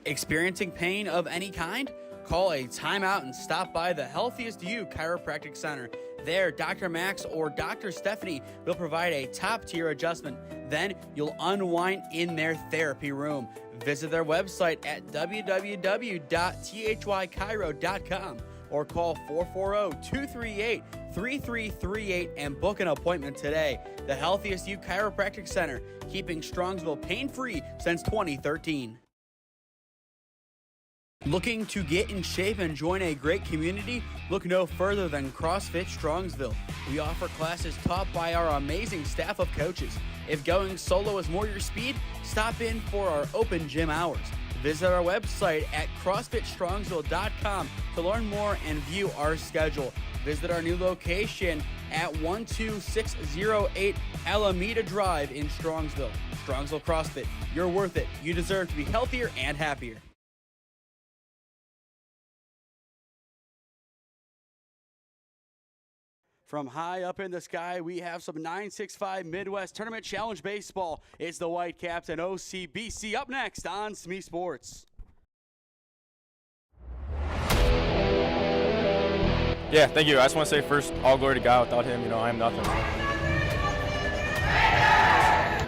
Experiencing pain of any kind? Call a timeout and stop by the Healthiest You Chiropractic Center. There, Dr. Max or Dr. Stephanie will provide a top-tier adjustment. Then you'll unwind in their therapy room. Visit their website at www.thychiro.com or call 440-238-3338 and book an appointment today. The Healthiest You Chiropractic Center, keeping Strongsville pain-free since 2013. Looking to get in shape and join a great community? Look no further than CrossFit Strongsville. We offer classes taught by our amazing staff of coaches. If going solo is more your speed, stop in for our open gym hours. Visit our website at CrossFitStrongsville.com to learn more and view our schedule. Visit our new location at 12608 Alameda Drive in Strongsville. Strongsville CrossFit, you're worth it. You deserve to be healthier and happier. From high up in the sky, we have some 965 Midwest Tournament Challenge Baseball. It's the Whitecaps and OCBC up next on SmeeSports. Yeah, thank you. I just want to say first, all glory to God. Without him, I am nothing.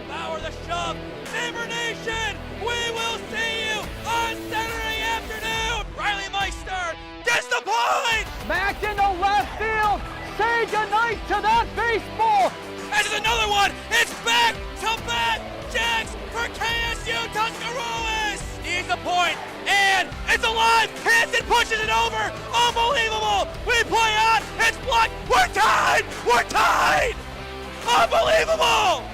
Power the shove, Neighbor Nation, we will see you on Saturday afternoon. Riley Meister gets the point. Back into left field. Say goodnight to that baseball. And there's another one. It's back to back jacks for KSU Tuscarawas. He's the point, and it's alive. Hanson pushes it over. Unbelievable. We play on. It's blocked. We're tied. We're tied. Unbelievable.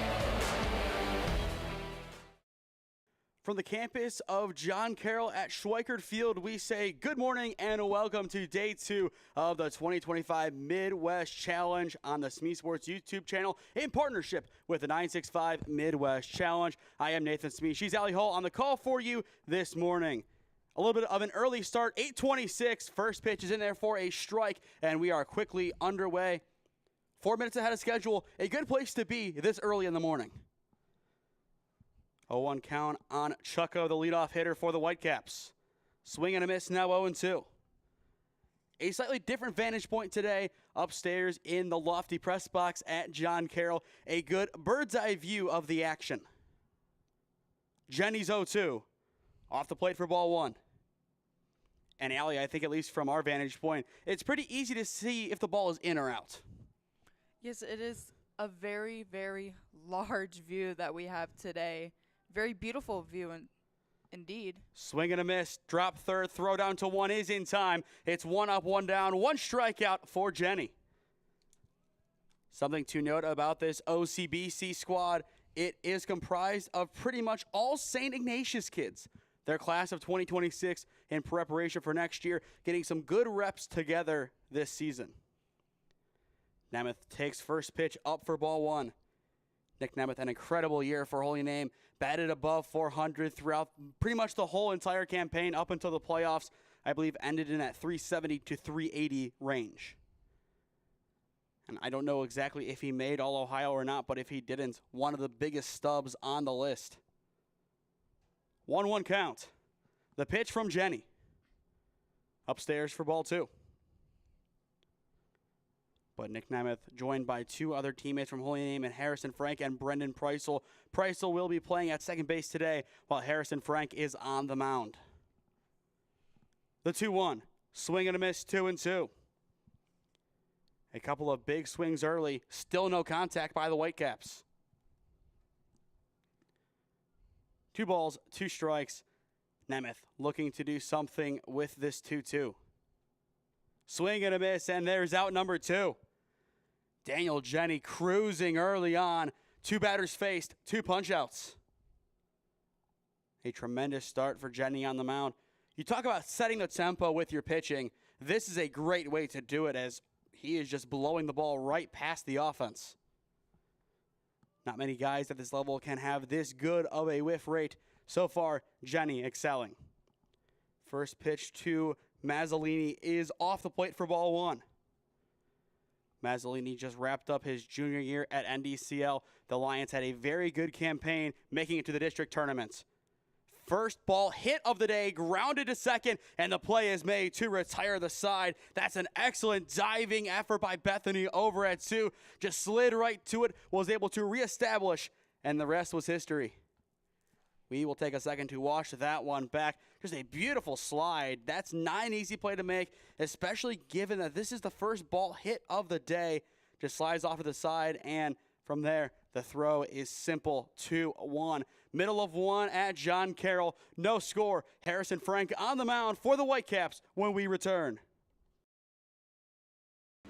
From the campus of John Carroll at Schweickert Field, we say good morning and welcome to day 2 of the 2025 Midwest Challenge on the SmeeSports YouTube channel in partnership with the 965 Midwest Challenge. I am Nathan Smee. She's Allie Hall on the call for you this morning. A little bit of an early start, 8:26. First pitch is in there for a strike, and we are quickly underway. 4 minutes ahead of schedule, a good place to be this early in the morning. 0-1 count on Chucko, the leadoff hitter for the Whitecaps. Swing and a miss, now 0-2. A slightly different vantage point today upstairs in the lofty press box at John Carroll. A good bird's eye view of the action. Jenny's 0-2. Off the plate for ball 1. And Allie, I think at least from our vantage point, it's pretty easy to see if the ball is in or out. Yes, it is a very, very large view that we have today. Very beautiful view indeed. Swing and a miss, drop third, throw down to 1 is in time. It's 1 up, 1 down, 1 strikeout for Jenny. Something to note about this OCBC squad, it is comprised of pretty much all St. Ignatius kids. Their class of 2026 in preparation for next year, getting some good reps together this season. Nemeth takes first pitch up for ball 1. Nick Nemeth, an incredible year for Holy Name. Batted above 400 throughout pretty much the whole entire campaign up until the playoffs. I believe ended in that 370 to 380 range. And I don't know exactly if he made All-Ohio or not, but if he didn't, one of the biggest stubs on the list. 1-1 count. The pitch from Jenny. Upstairs for ball 2. But Nick Nemeth, joined by 2 other teammates from Holy Name and Harrison Frank and Brendan Preisel. Preisel will be playing at second base today while Harrison Frank is on the mound. The 2-1. Swing and a miss, 2-2. A couple of big swings early. Still no contact by the Whitecaps. 2 balls, 2 strikes. Nemeth looking to do something with this 2-2. Swing and a miss, and there's out number 2. Daniel Jenny cruising early on. 2 batters faced, 2 punch-outs. A tremendous start for Jenny on the mound. You talk about setting the tempo with your pitching. This is a great way to do it as he is just blowing the ball right past the offense. Not many guys at this level can have this good of a whiff rate. So far, Jenny excelling. First pitch to Mazzolini is off the plate for ball 1. Mazzolini just wrapped up his junior year at NDCL. The Lions had a very good campaign making it to the district tournament. First ball hit of the day, grounded to second, and the play is made to retire the side. That's an excellent diving effort by Bethany over at Sioux. Just slid right to it, was able to reestablish, and the rest was history. We will take a second to watch that one back. Just a beautiful slide. That's not an easy play to make, especially given that this is the first ball hit of the day. Just slides off to the side, and from there, the throw is simple, 2-1. Middle of one at John Carroll. No score. Harrison Frank on the mound for the Whitecaps when we return.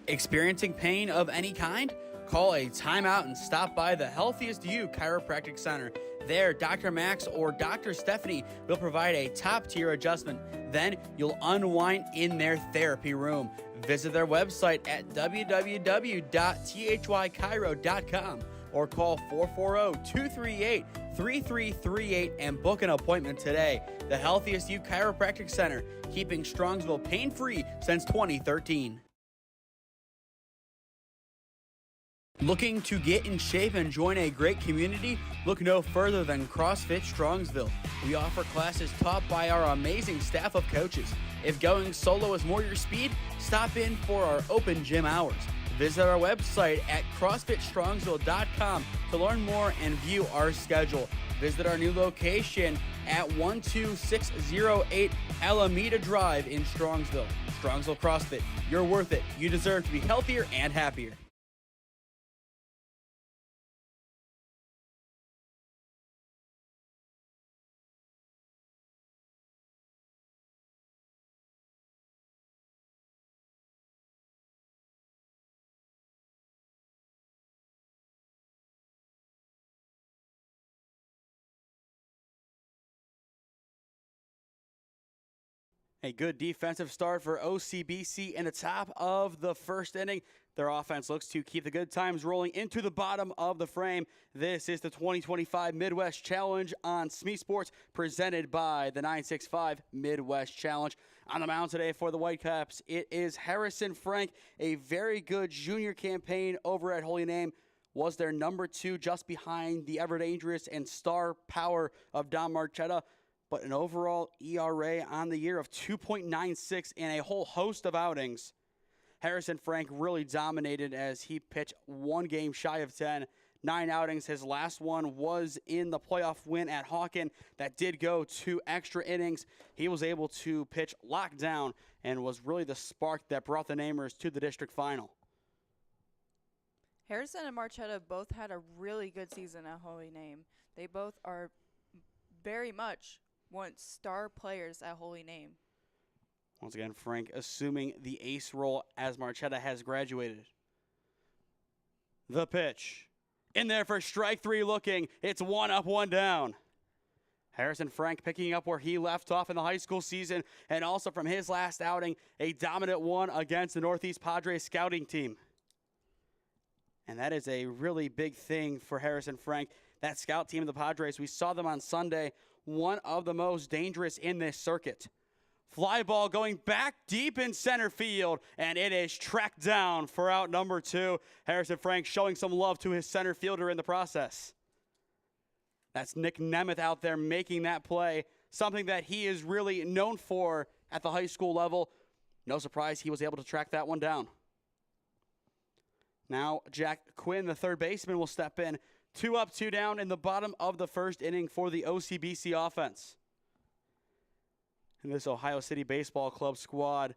Experiencing pain of any kind? Call a timeout and stop by the Healthiest You Chiropractic Center. There, Dr. Max or Dr. Stephanie will provide a top-tier adjustment. Then you'll unwind in their therapy room. Visit their website at www.thychiro.com or call 440-238-3338 and book an appointment today. The Healthiest You Chiropractic Center, keeping Strongsville pain-free since 2013. Looking to get in shape and join a great community? Look no further than CrossFit Strongsville. We offer classes taught by our amazing staff of coaches. If going solo is more your speed, stop in for our open gym hours. Visit our website at CrossFitStrongsville.com to learn more and view our schedule. Visit our new location at 12608 Alameda Drive in Strongsville. Strongsville CrossFit, you're worth it. You deserve to be healthier and happier. A good defensive start for OCBC in the top of the first inning. Their offense looks to keep the good times rolling into the bottom of the frame. This is the 2025 Midwest Challenge on SmeeSports, presented by the 965 Midwest Challenge. On the mound today for the Whitecaps, it is Harrison Frank. A very good junior campaign over at Holy Name. Was their number 2 just behind the ever-dangerous and star power of Don Marchetta. But an overall ERA on the year of 2.96 in a whole host of outings. Harrison Frank really dominated as he pitched one game shy of 10. 9 outings. His last one was in the playoff win at Hawken. That did go 2 extra innings. He was able to pitch lockdown and was really the spark that brought the Namers to the district final. Harrison and Marchetta both had a really good season at Holy Name. They both are very much once star players at Holy Name. Once again, Frank assuming the ace role as Marchetta has graduated. The pitch. In there for strike 3 looking. It's 1 up, 1 down. Harrison Frank picking up where he left off in the high school season and also from his last outing, a dominant one against the Northeast Padres scouting team. And that is a really big thing for Harrison Frank. That scout team of the Padres, we saw them on Sunday, one of the most dangerous in this circuit. Fly ball going back deep in center field, and it is tracked down for out number 2. Harrison Frank showing some love to his center fielder in the process. That's Nick Nemeth out there making that play, something that he is really known for at the high school level. No surprise he was able to track that one down. Now Jack Quinn, the third baseman, will step in. 2 up, 2 down in the bottom of the first inning for the OCBC offense. And this Ohio City Baseball Club squad,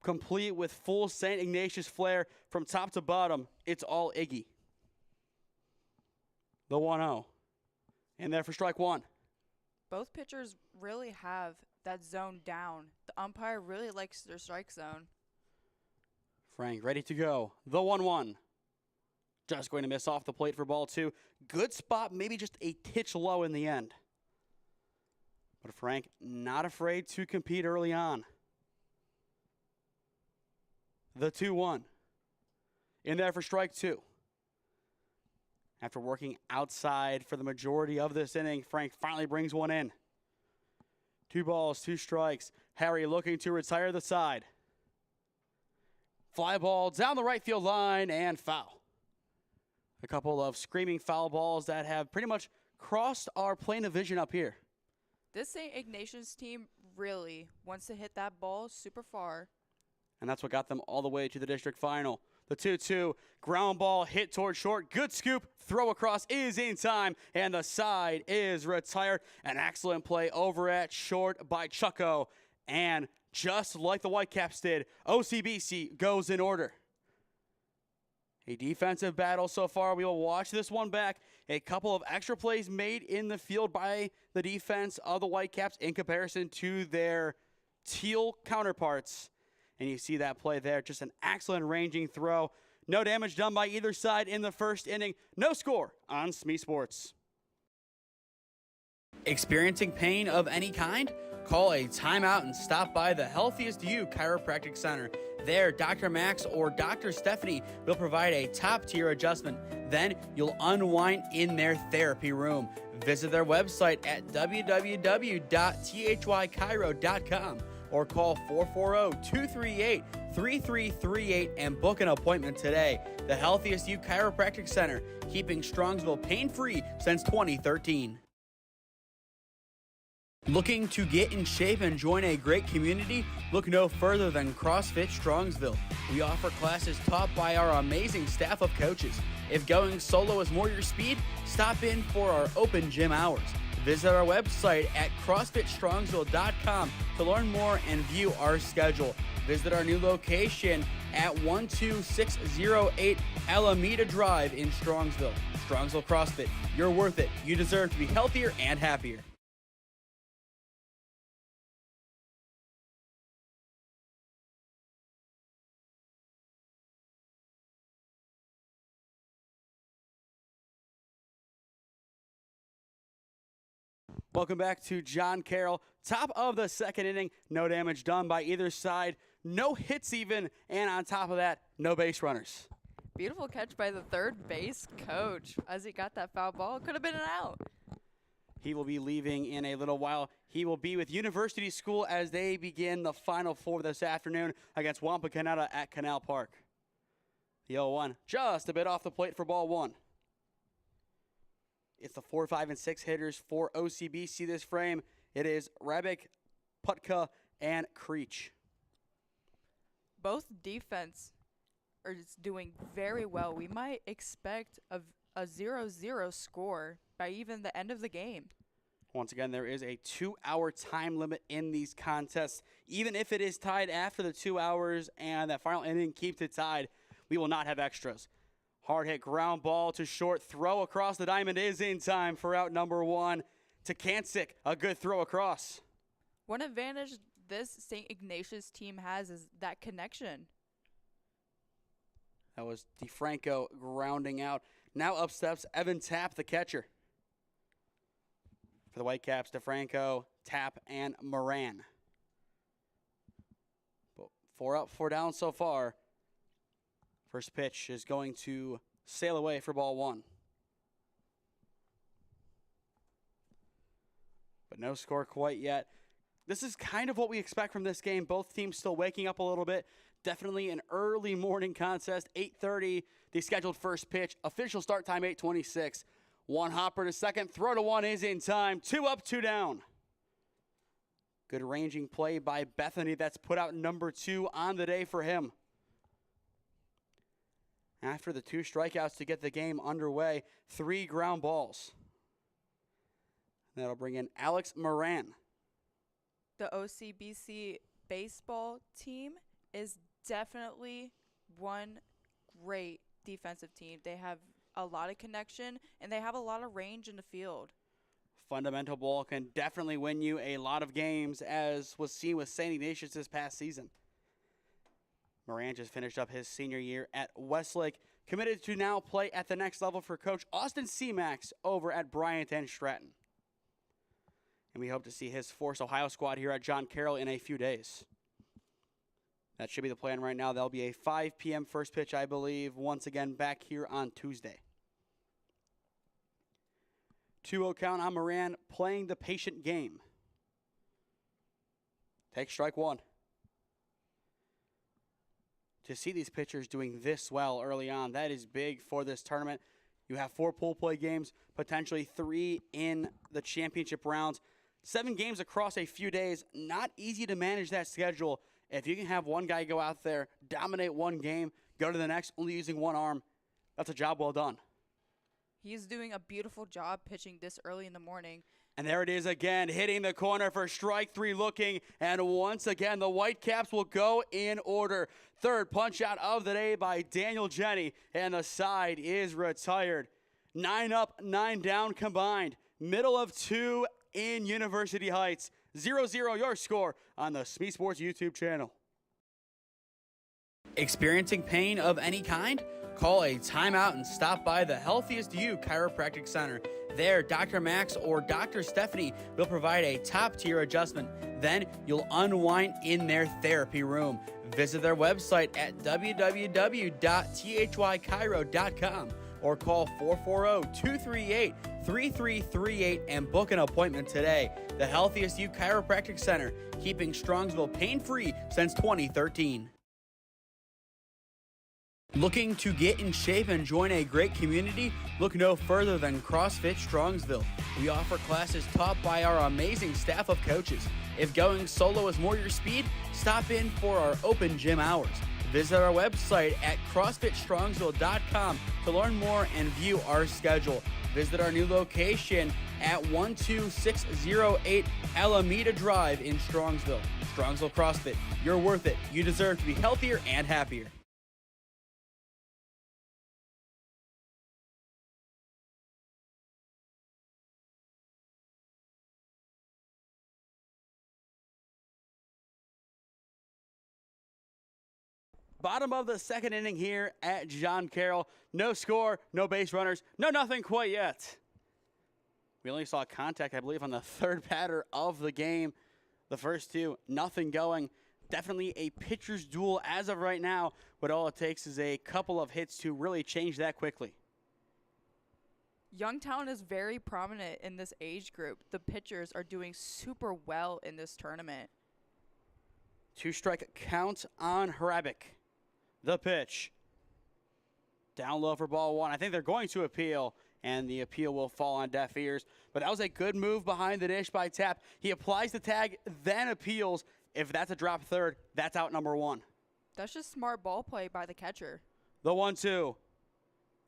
complete with full St. Ignatius flair from top to bottom, it's all Iggy. The 1-0. In there for strike 1. Both pitchers really have that zone down. The umpire really likes their strike zone. Frank ready to go. The 1-1. Just going to miss off the plate for ball 2. Good spot, maybe just a titch low in the end. But Frank not afraid to compete early on. The 2-1. In there for strike 2. After working outside for the majority of this inning, Frank finally brings one in. 2 balls, 2 strikes. Harry looking to retire the side. Fly ball down the right field line and foul. A couple of screaming foul balls that have pretty much crossed our plane of vision up here. This St. Ignatius team really wants to hit that ball super far. And that's what got them all the way to the district final. The 2-2 ground ball hit toward short. Good scoop. Throw across is in time. And the side is retired. An excellent play over at short by Chucko. And just like the Whitecaps did, OCBC goes in order. A defensive battle so far. We will watch this one back. A couple of extra plays made in the field by the defense of the Whitecaps in comparison to their teal counterparts. And you see that play there. Just an excellent ranging throw. No damage done by either side in the first inning. No score on SmeeSports. Experiencing pain of any kind? Call a timeout and stop by the Healthiest You Chiropractic Center. There, Dr. Max or Dr. Stephanie will provide a top-tier adjustment. Then you'll unwind in their therapy room. Visit their website at www.thychiro.com or call 440-238-3338 and book an appointment today. The Healthiest You Chiropractic Center, keeping Strongsville pain-free since 2013. Looking to get in shape and join a great community? Look no further than CrossFit Strongsville. We offer classes taught by our amazing staff of coaches. If going solo is more your speed, stop in for our open gym hours. Visit our website at CrossFitStrongsville.com to learn more and view our schedule. Visit our new location at 12608 Alameda Drive in Strongsville. Strongsville CrossFit, you're worth it. You deserve to be healthier and happier. Welcome back to John Carroll. Top of the second inning. No damage done by either side. No hits even. And on top of that, no base runners. Beautiful catch by the third base coach as he got that foul ball. Could have been an out. He will be leaving in a little while. He will be with University School as they begin the Final Four this afternoon against Wampakoneta at Canal Park. The 0-1 just a bit off the plate for ball one. It's the 4, 5, and 6 hitters for OCBC this frame. It is Rabick, Putka, and Creech. Both defense are just doing very well. We might expect a 0-0 score by even the end of the game. Once again, there is a 2-hour time limit in these contests. Even if it is tied after the 2 hours and that final inning keeps it tied, we will not have extras. Hard hit ground ball to short. Throw across the diamond is in time for out number one. To Kancic, a good throw across. One advantage this St. Ignatius team has is that connection. That was DeFranco grounding out. Now up steps Evan Tapp, the catcher. For the Whitecaps, DeFranco, Tapp, and Moran. 4 up, 4 down so far. First pitch is going to sail away for ball one. But no score quite yet. This is kind of what we expect from this game. Both teams still waking up a little bit. Definitely an early morning contest. 8:30, the scheduled first pitch. Official start time, 8:26. One hopper to second. Throw to one is in time. 2 up, 2 down. Good ranging play by Bethany. That's put out number 2 on the day for him. After the 2 strikeouts to get the game underway, 3 ground balls. That'll bring in Alex Moran. The OCBC baseball team is definitely one great defensive team. They have a lot of connection, and they have a lot of range in the field. Fundamental ball can definitely win you a lot of games, as was seen with St. Ignatius this past season. Moran just finished up his senior year at Westlake, committed to now play at the next level for Coach Austin Seamax over at Bryant and Stratton. And we hope to see his Force Ohio squad here at John Carroll in a few days. That should be the plan right now. That'll be a 5 p.m. first pitch, I believe, once again back here on Tuesday. 2-0 count on Moran, playing the patient game. Take strike one. To see these pitchers doing this well early on, that is big for this tournament. You have 4 pool play games, potentially 3 in the championship rounds. 7 games across a few days, not easy to manage that schedule. If you can have one guy go out there, dominate one game, go to the next only using one arm, that's a job well done. He's doing a beautiful job pitching this early in the morning. And there it is again, hitting the corner for strike 3 looking. And once again, the Whitecaps will go in order. Third punch out of the day by Daniel Jenny, and the side is retired. 9 up, 9 down combined. Middle of 2 in University Heights. 0-0 your score on the SmeeSports YouTube channel. Experiencing pain of any kind? Call a timeout and stop by the Healthiest You Chiropractic Center. There, Dr. Max or Dr. Stephanie will provide a top-tier adjustment. Then you'll unwind in their therapy room. Visit their website at www.thychiro.com or call 440-238-3338 and book an appointment today. The Healthiest You Chiropractic Center, keeping Strongsville pain-free since 2013. Looking to get in shape and join a great community? Look no further than CrossFit Strongsville. We offer classes taught by our amazing staff of coaches. If going solo is more your speed, stop in for our open gym hours. Visit our website at CrossFitStrongsville.com to learn more and view our schedule. Visit our new location at 12608 Alameda Drive in Strongsville. Strongsville CrossFit, you're worth it. You deserve to be healthier and happier. Bottom of the second inning here at John Carroll. No score, no base runners, no nothing quite yet. We only saw contact, I believe, on the third batter of the game. The first 2, nothing going. Definitely a pitcher's duel as of right now, but all it takes is a couple of hits to really change that quickly. Youngtown is very prominent in this age group. The pitchers are doing super well in this tournament. 2-strike count on Hrabic. The pitch. Down low for ball 1. I think they're going to appeal, and the appeal will fall on deaf ears. But that was a good move behind the dish by Tapp. He applies the tag, then appeals. If that's a drop third, that's out number 1. That's just smart ball play by the catcher. The 1-2.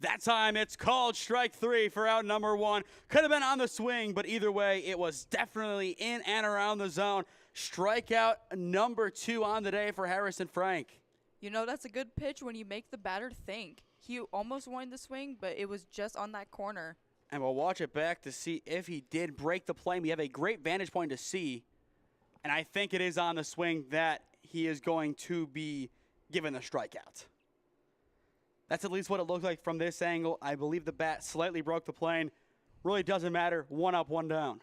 That time it's called strike 3 for out number 1. Could have been on the swing, but either way, it was definitely in and around the zone. Strikeout number 2 on the day for Harrison Frank. You know, that's a good pitch when you make the batter think. He almost wanted the swing, but it was just on that corner. And we'll watch it back to see if he did break the plane. We have a great vantage point to see. And I think it is on the swing that he is going to be given the strikeout. That's at least what it looked like from this angle. I believe the bat slightly broke the plane. Really doesn't matter. 1 up, 1 down.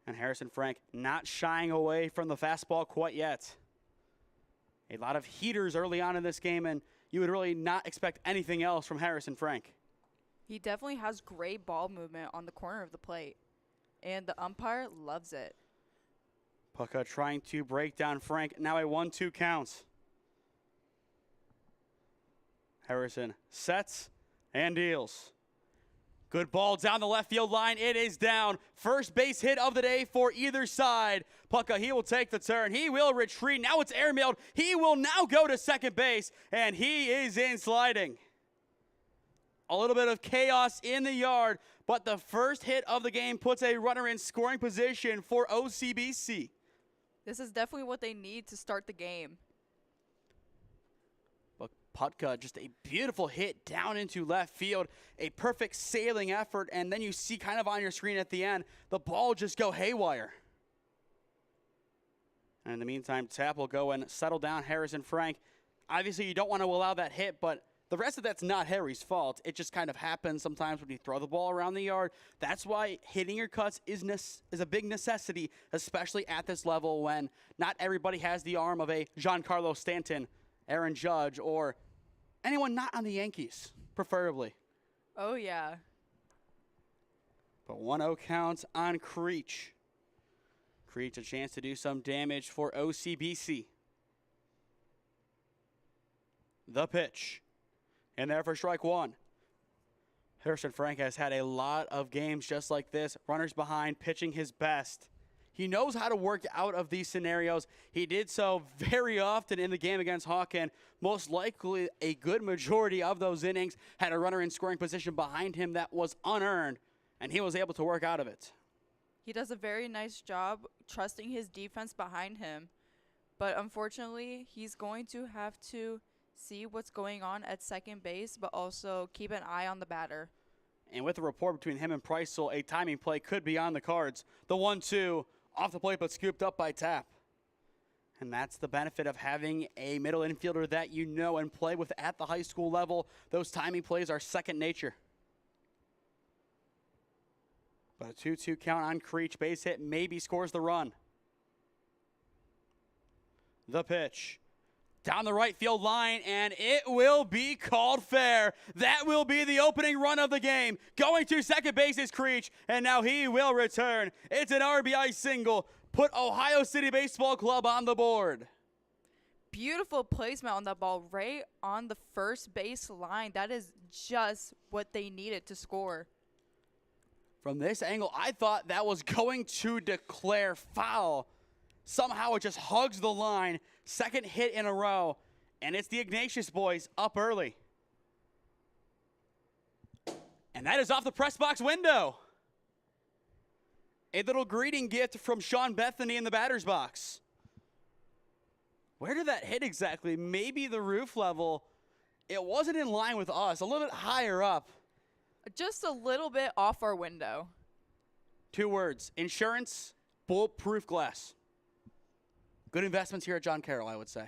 And Harrison Frank not shying away from the fastball quite yet. A lot of heaters early on in this game, and you would really not expect anything else from Harrison Frank. He definitely has great ball movement on the corner of the plate, and the umpire loves it. Pucka trying to break down Frank. Now a 1-2 count. Harrison sets and deals. Good ball down the left field line. It is down. First base hit of the day for either side. Pucka, he will take the turn. He will retreat. Now it's airmailed. He will now go to second base, and he is in sliding. A little bit of chaos in the yard, but the first hit of the game puts a runner in scoring position for OCBC. This is definitely what they need to start the game. But Putka, just a beautiful hit down into left field. A perfect sailing effort, and then you see kind of on your screen at the end, the ball just go haywire. And in the meantime, Tapp will go and settle down Harrison Frank. Obviously, you don't want to allow that hit, but the rest of that's not Harry's fault. It just kind of happens sometimes when you throw the ball around the yard. That's why hitting your cuts is a big necessity, especially at this level when not everybody has the arm of a Giancarlo Stanton, Aaron Judge, or anyone not on the Yankees, preferably. Oh, yeah. But 1-0 count on Creech. Creech a chance to do some damage for OCBC. The pitch. And there for strike 1. Harrison Frank has had a lot of games just like this, runners behind, pitching his best. He knows how to work out of these scenarios. He did so very often in the game against Hawken. Most likely a good majority of those innings had a runner in scoring position behind him that was unearned, and he was able to work out of it. He does a very nice job trusting his defense behind him. But unfortunately, he's going to have to see what's going on at second base, but also keep an eye on the batter. And with the rapport between him and Preissel, a timing play could be on the cards. The 1-2 off the plate, but scooped up by Tapp. And that's the benefit of having a middle infielder that you know and play with at the high school level. Those timing plays are second nature. But a 2-2 count on Creech. Base hit maybe scores the run. The pitch. Down the right field line, and it will be called fair. That will be the opening run of the game. Going to second base is Creech, and now he will return. It's an RBI single. Put Ohio City Baseball Club on the board. Beautiful placement on that ball right on the first base line. That is just what they needed to score. From this angle, I thought that was going to declare foul. Somehow it just hugs the line. Second hit in a row. And it's the Ignatius boys up early. And that is off the press box window. A little greeting gift from Sean Bethany in the batter's box. Where did that hit exactly? Maybe the roof level. It wasn't in line with us. A little bit higher up. Just a little bit off our window. 2 words. Insurance, bulletproof glass. Good investments here at John Carroll, I would say.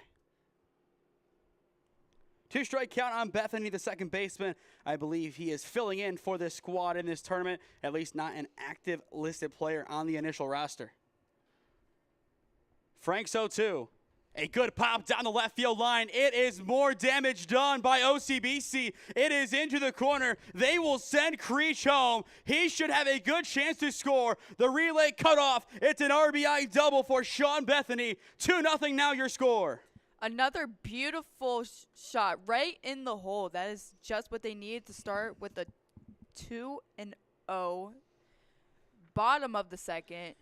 2-strike count on Bethany, the second baseman. I believe he is filling in for this squad in this tournament, at least not an active listed player on the initial roster. Frank 0-2. A good pop down the left field line. It is more damage done by OCBC. It is into the corner. They will send Creech home. He should have a good chance to score. The relay cut off. It's an RBI double for Sean Bethany. 2-0 now your score. Another beautiful shot right in the hole. That is just what they needed to start with a 2-0. Bottom of the second.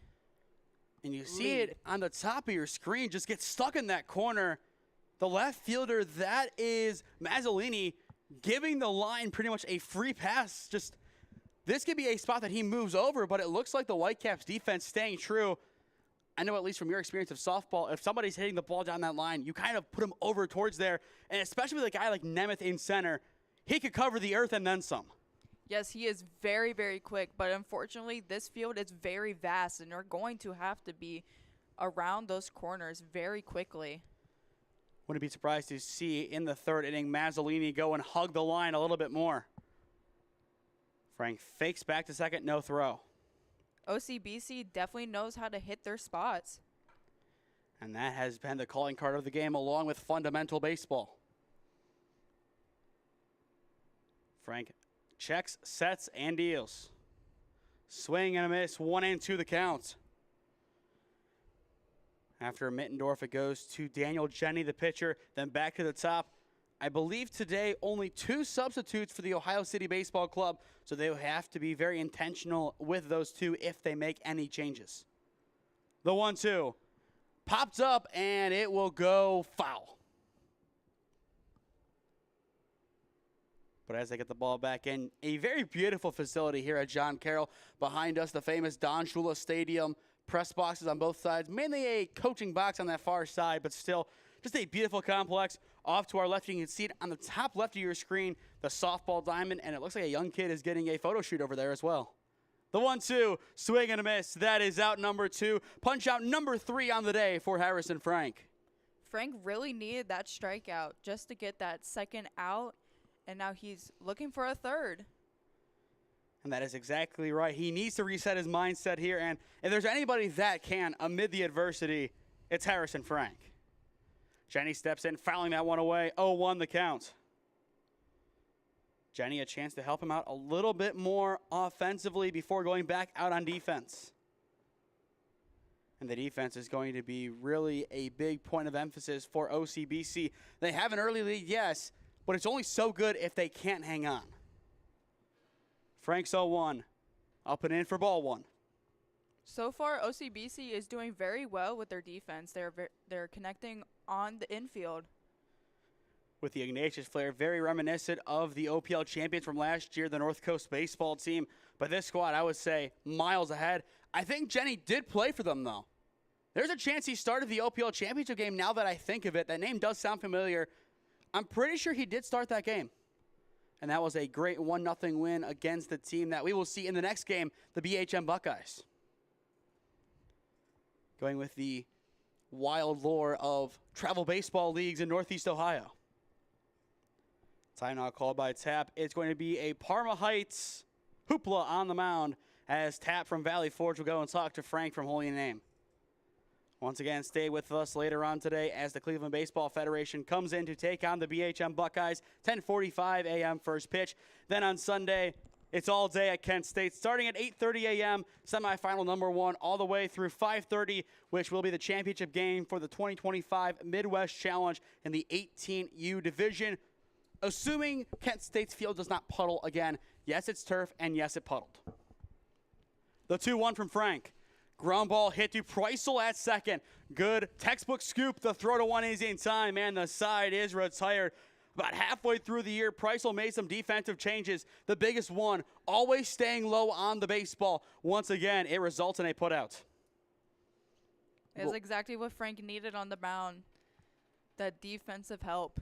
And you see it on the top of your screen, just get stuck in that corner. The left fielder, that is Mazzolini, giving the line pretty much a free pass. Just this could be a spot that he moves over, but it looks like the Whitecaps defense staying true. I know at least from your experience of softball, if somebody's hitting the ball down that line, you kind of put him over towards there. And especially with a guy like Nemeth in center, he could cover the earth and then some. Yes, he is very, very quick, but unfortunately this field is very vast, and they're going to have to be around those corners very quickly. Wouldn't be surprised to see in the third inning Mazzolini go and hug the line a little bit more. Frank fakes back to second, no throw. OCBC definitely knows how to hit their spots. And that has been the calling card of the game along with fundamental baseball. Frank checks, sets, and deals. Swing and a miss, 1-2 the count. After Mittendorf, it goes to Daniel Jenny, the pitcher, then back to the top. I believe today only 2 substitutes for the Ohio City Baseball Club, so they will have to be very intentional with those 2 if they make any changes. The 1-2 popped up, and it will go foul. But as they get the ball back in, a very beautiful facility here at John Carroll. Behind us, the famous Don Shula Stadium. Press boxes on both sides. Mainly a coaching box on that far side, but still just a beautiful complex. Off to our left, you can see it on the top left of your screen, the softball diamond, and it looks like a young kid is getting a photo shoot over there as well. The 1-2, swing and a miss. That is out number 2. Punch out number 3 on the day for Harrison Frank. Frank really needed that strikeout just to get that second out. And now he's looking for a third. And that is exactly right. He needs to reset his mindset here. And if there's anybody that can amid the adversity, it's Harrison Frank. Jenny steps in, fouling that one away. 0-1 the count. Jenny a chance to help him out a little bit more offensively before going back out on defense. And the defense is going to be really a big point of emphasis for OCBC. They have an early lead, yes, but it's only so good if they can't hang on. Frank's 0-1. Up and in for ball one. So far, OCBC is doing very well with their defense. They're connecting on the infield. With the Ignatius flair, very reminiscent of the OPL champions from last year, the North Coast baseball team. But this squad, I would say, miles ahead. I think Jenny did play for them, though. There's a chance he started the OPL championship game now that I think of it. That name does sound familiar. I'm pretty sure he did start that game. And that was a great 1-0 win against the team that we will see in the next game, the BHM Buckeyes. Going with the wild lore of travel baseball leagues in Northeast Ohio. Time now called by Tap. It's going to be a Parma Heights hoopla on the mound as Tap from Valley Forge will go and talk to Frank from Holy Name. Once again, stay with us later on today as the Cleveland Baseball Federation comes in to take on the BHM Buckeyes. 10:45 a.m. first pitch. Then on Sunday, it's all day at Kent State. Starting at 8:30 a.m., semifinal number 1, all the way through 5:30, which will be the championship game for the 2025 Midwest Challenge in the 18U division. Assuming Kent State's field does not puddle again. Yes, it's turf, and yes, it puddled. The 2-1 from Frank. Ground ball hit to Preissel at second. Good textbook scoop. The throw to one is in time, and the side is retired. About halfway through the year, Preissel made some defensive changes. The biggest one, always staying low on the baseball. Once again, it results in a putout. It's exactly what Frank needed on the mound. That defensive help.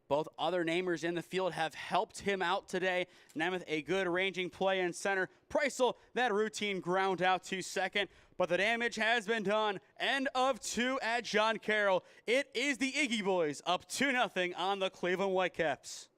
Both other namers in the field have helped him out today. Nemeth, a good ranging play in center. Preissel, that routine ground out to second. But the damage has been done. End of 2 at John Carroll. It is the Iggy Boys up 2-0 on the Cleveland Whitecaps.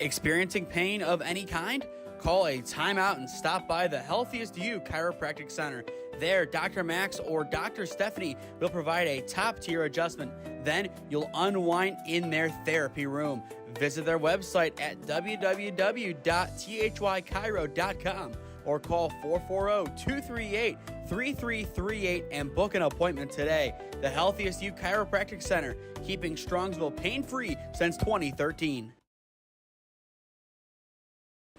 Experiencing pain of any kind? Call a timeout and stop by the Healthiest You Chiropractic Center. There, Dr. Max or Dr. Stephanie will provide a top-tier adjustment. Then you'll unwind in their therapy room. Visit their website at www.thychiro.com or call 440-238-3338 and book an appointment today. The Healthiest You Chiropractic Center, keeping Strongsville pain-free since 2013.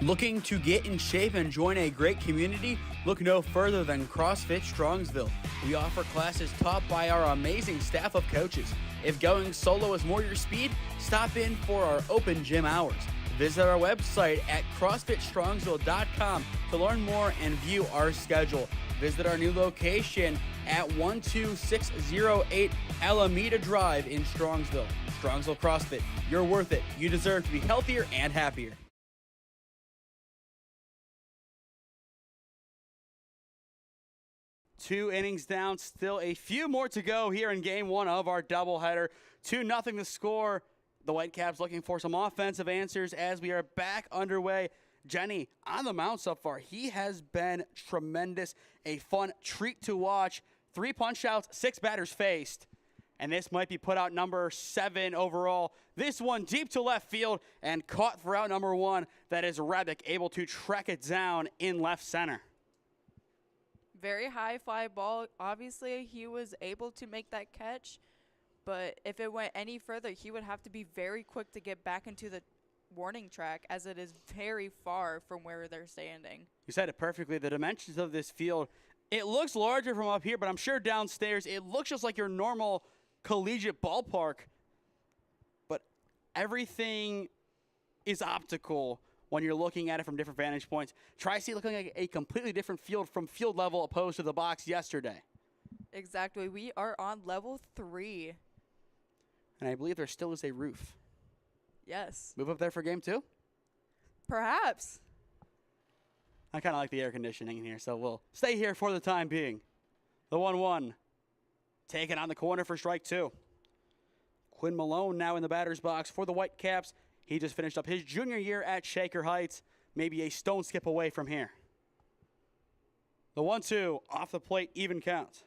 Looking to get in shape and join a great community? Look no further than CrossFit Strongsville. We offer classes taught by our amazing staff of coaches. If going solo is more your speed, stop in for our open gym hours. Visit our website at CrossFitStrongsville.com to learn more and view our schedule. Visit our new location at 12608 Alameda Drive in Strongsville. Strongsville CrossFit, you're worth it. You deserve to be healthier and happier. 2 innings down, still a few more to go here in game 1 of our doubleheader. 2-0 the score. The Whitecaps looking for some offensive answers as we are back underway. Jenny on the mound so far. He has been tremendous, a fun treat to watch. 3 punch outs, 6 batters faced. And this might be put out number 7 overall. This one deep to left field and caught for out number 1. That is Rebick able to track it down in left center. Very high fly ball. Obviously, he was able to make that catch, but if it went any further, he would have to be very quick to get back into the warning track, as it is very far from where they're standing. You said it perfectly. The dimensions of this field, it looks larger from up here, but I'm sure downstairs it looks just like your normal collegiate ballpark. But everything is optical when you're looking at it from different vantage points. Tri-State looking like a completely different field from field level opposed to the box yesterday. Exactly. We are on level 3. And I believe there still is a roof. Yes. Move up there for game 2? Perhaps. I kind of like the air conditioning in here, so we'll stay here for the time being. The 1-1. Taken on the corner for strike 2. Quinn Malone now in the batter's box for the Whitecaps. He just finished up his junior year at Schweickert Heights, maybe a stone skip away from here. The 1-2 off the plate, even count.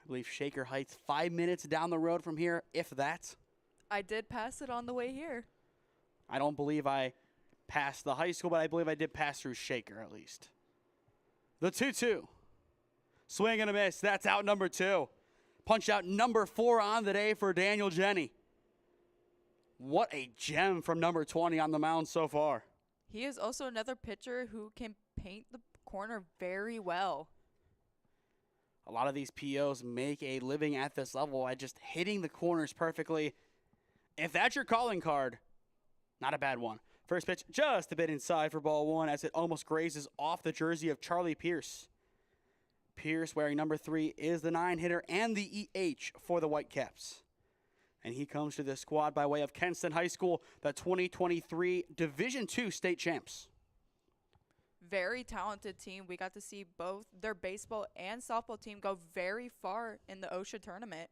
I believe Schweickert Heights 5 minutes down the road from here, if that. I did pass it on the way here. I don't believe I passed the high school, but I believe I did pass through Schweickert at least. The 2-2. Swing and a miss. That's out number 2. Punch out number 4 on the day for Daniel Jenny. What a gem from number 20 on the mound so far. He is also another pitcher who can paint the corner very well. A lot of these POs make a living at this level by just hitting the corners perfectly. If that's your calling card, not a bad one. First pitch just a bit inside for ball one as it almost grazes off the jersey of Charlie Pierce. Pierce, wearing number 3, is the 9 hitter and the EH for the Whitecaps. And he comes to this squad by way of Kenston High School, the 2023 Division II state champs. Very talented team. We got to see both their baseball and softball team go very far in the OSHA tournament.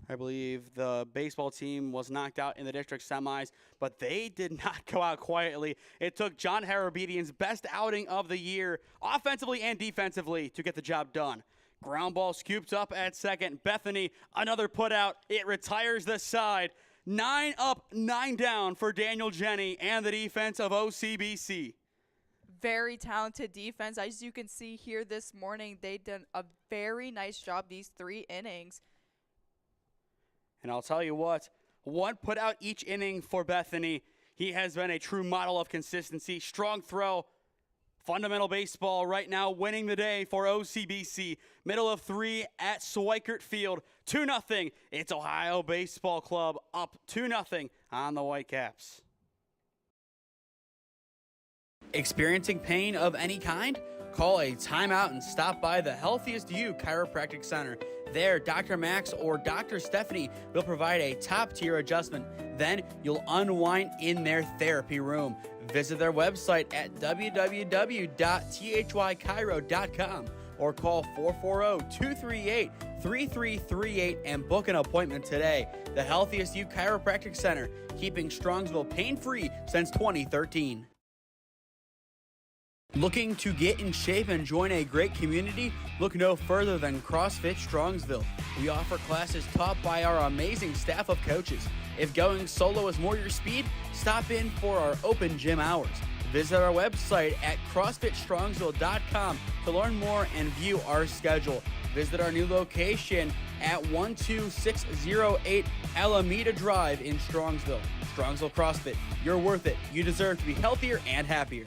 I believe the baseball team was knocked out in the district semis, but they did not go out quietly. It took John Harabedian's best outing of the year, offensively and defensively, to get the job done. Ground ball scooped up at second. Bethany, another put out. It retires the side. 9 up, 9 down for Daniel Jenny and the defense of OCBC. Very talented defense. As you can see here this morning, they did a very nice job these 3 innings. And I'll tell you what, one put out each inning for Bethany. He has been a true model of consistency, strong throw, fundamental baseball right now, winning the day for OCBC. Middle of 3 at Schweickert Field, 2-0. It's Ohio Baseball Club up 2-0 on the Whitecaps. Experiencing pain of any kind? Call a timeout and stop by the Healthiest You Chiropractic Center. There, Dr. Max or Dr. Stephanie will provide a top-tier adjustment. Then you'll unwind in their therapy room. Visit their website at www.thychiro.com or call 440-238-3338 and book an appointment today. The Healthiest You Chiropractic Center, keeping Strongsville pain-free since 2013. Looking to get in shape and join a great community? Look no further than CrossFit Strongsville. We offer classes taught by our amazing staff of coaches. If going solo is more your speed, stop in for our open gym hours. Visit our website at CrossFitStrongsville.com to learn more and view our schedule. Visit our new location at 12608 Alameda Drive in Strongsville. Strongsville CrossFit, you're worth it. You deserve to be healthier and happier.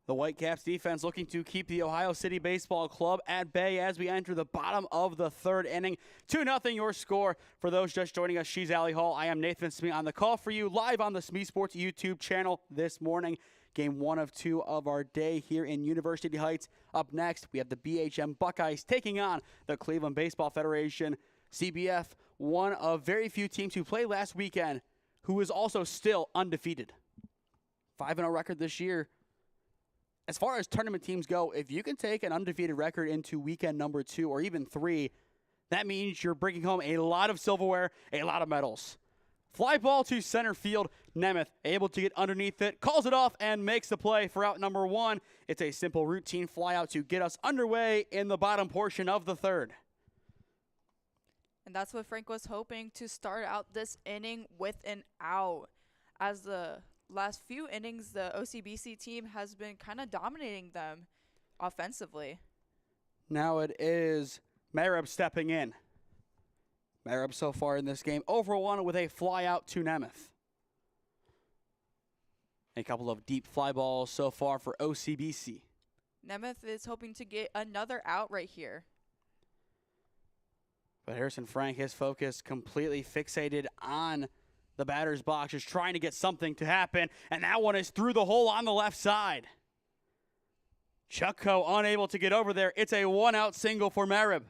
The Whitecaps defense looking to keep the Ohio City Baseball Club at bay as we enter the bottom of the 3rd inning. 2-0 your score. For those just joining us, she's Allie Hall. I am Nathan Smee on the call for you live on the SmeeSports YouTube channel this morning. Game 1 of 2 of our day here in University Heights. Up next, we have the BHM Buckeyes taking on the Cleveland Baseball Federation. CBF, one of very few teams who played last weekend, who is also still undefeated. 5-0 record this year. As far as tournament teams go, if you can take an undefeated record into weekend number 2 or even 3, that means you're bringing home a lot of silverware, a lot of medals. Fly ball to center field. Nemeth able to get underneath it, calls it off, and makes the play for out number 1. It's a simple routine fly out to get us underway in the bottom portion of the 3rd. And that's what Frank was hoping to start out this inning with an out. As the last few innings, the OCBC team has been kind of dominating them offensively. Now it is Marab stepping in. Marab so far in this game, over 1 with a fly out to Nemeth. A couple of deep fly balls so far for OCBC. Nemeth is hoping to get another out right here. But Harrison Frank, his focus completely fixated on the batter's box, just trying to get something to happen, and that one is through the hole on the left side. Chucko unable to get over there. It's a 1-out single for Marib.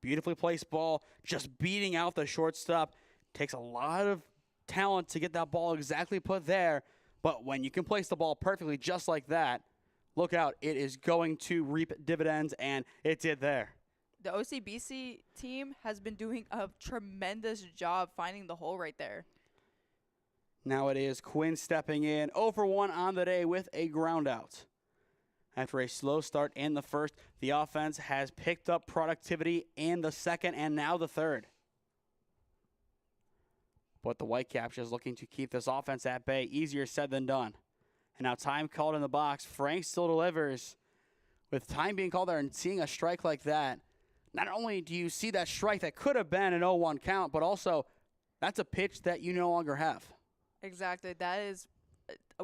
Beautifully placed ball, just beating out the shortstop. Takes a lot of talent to get that ball exactly put there, but when you can place the ball perfectly just like that, look out, it is going to reap dividends, and it did there. The OCBC team has been doing a tremendous job finding the hole right there. Now it is Quinn stepping in, 0 for 1 on the day with a ground out. After a slow start in the first, the offense has picked up productivity in the second and now the third. But the Whitecaps just looking to keep this offense at bay. Easier said than done. And now time called in the box. Frank still delivers. With time being called there and seeing a strike like that, not only do you see that strike that could have been an 0-1 count, but also that's a pitch that you no longer have. Exactly. That is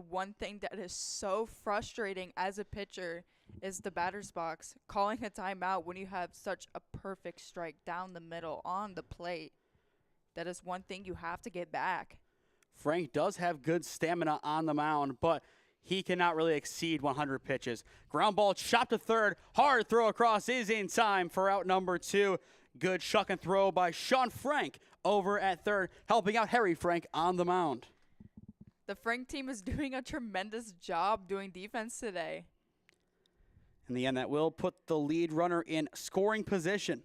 one thing that is so frustrating as a pitcher is the batter's box. Calling a timeout when you have such a perfect strike down the middle on the plate. That is one thing you have to get back. Frank does have good stamina on the mound, but he cannot really exceed 100 pitches. Ground ball chopped to third. Hard throw across is in time for out number 2. Good shuck and throw by Sean Frank over at third, helping out Harry Frank on the mound. The Frank team is doing a tremendous job doing defense today. In the end, that will put the lead runner in scoring position.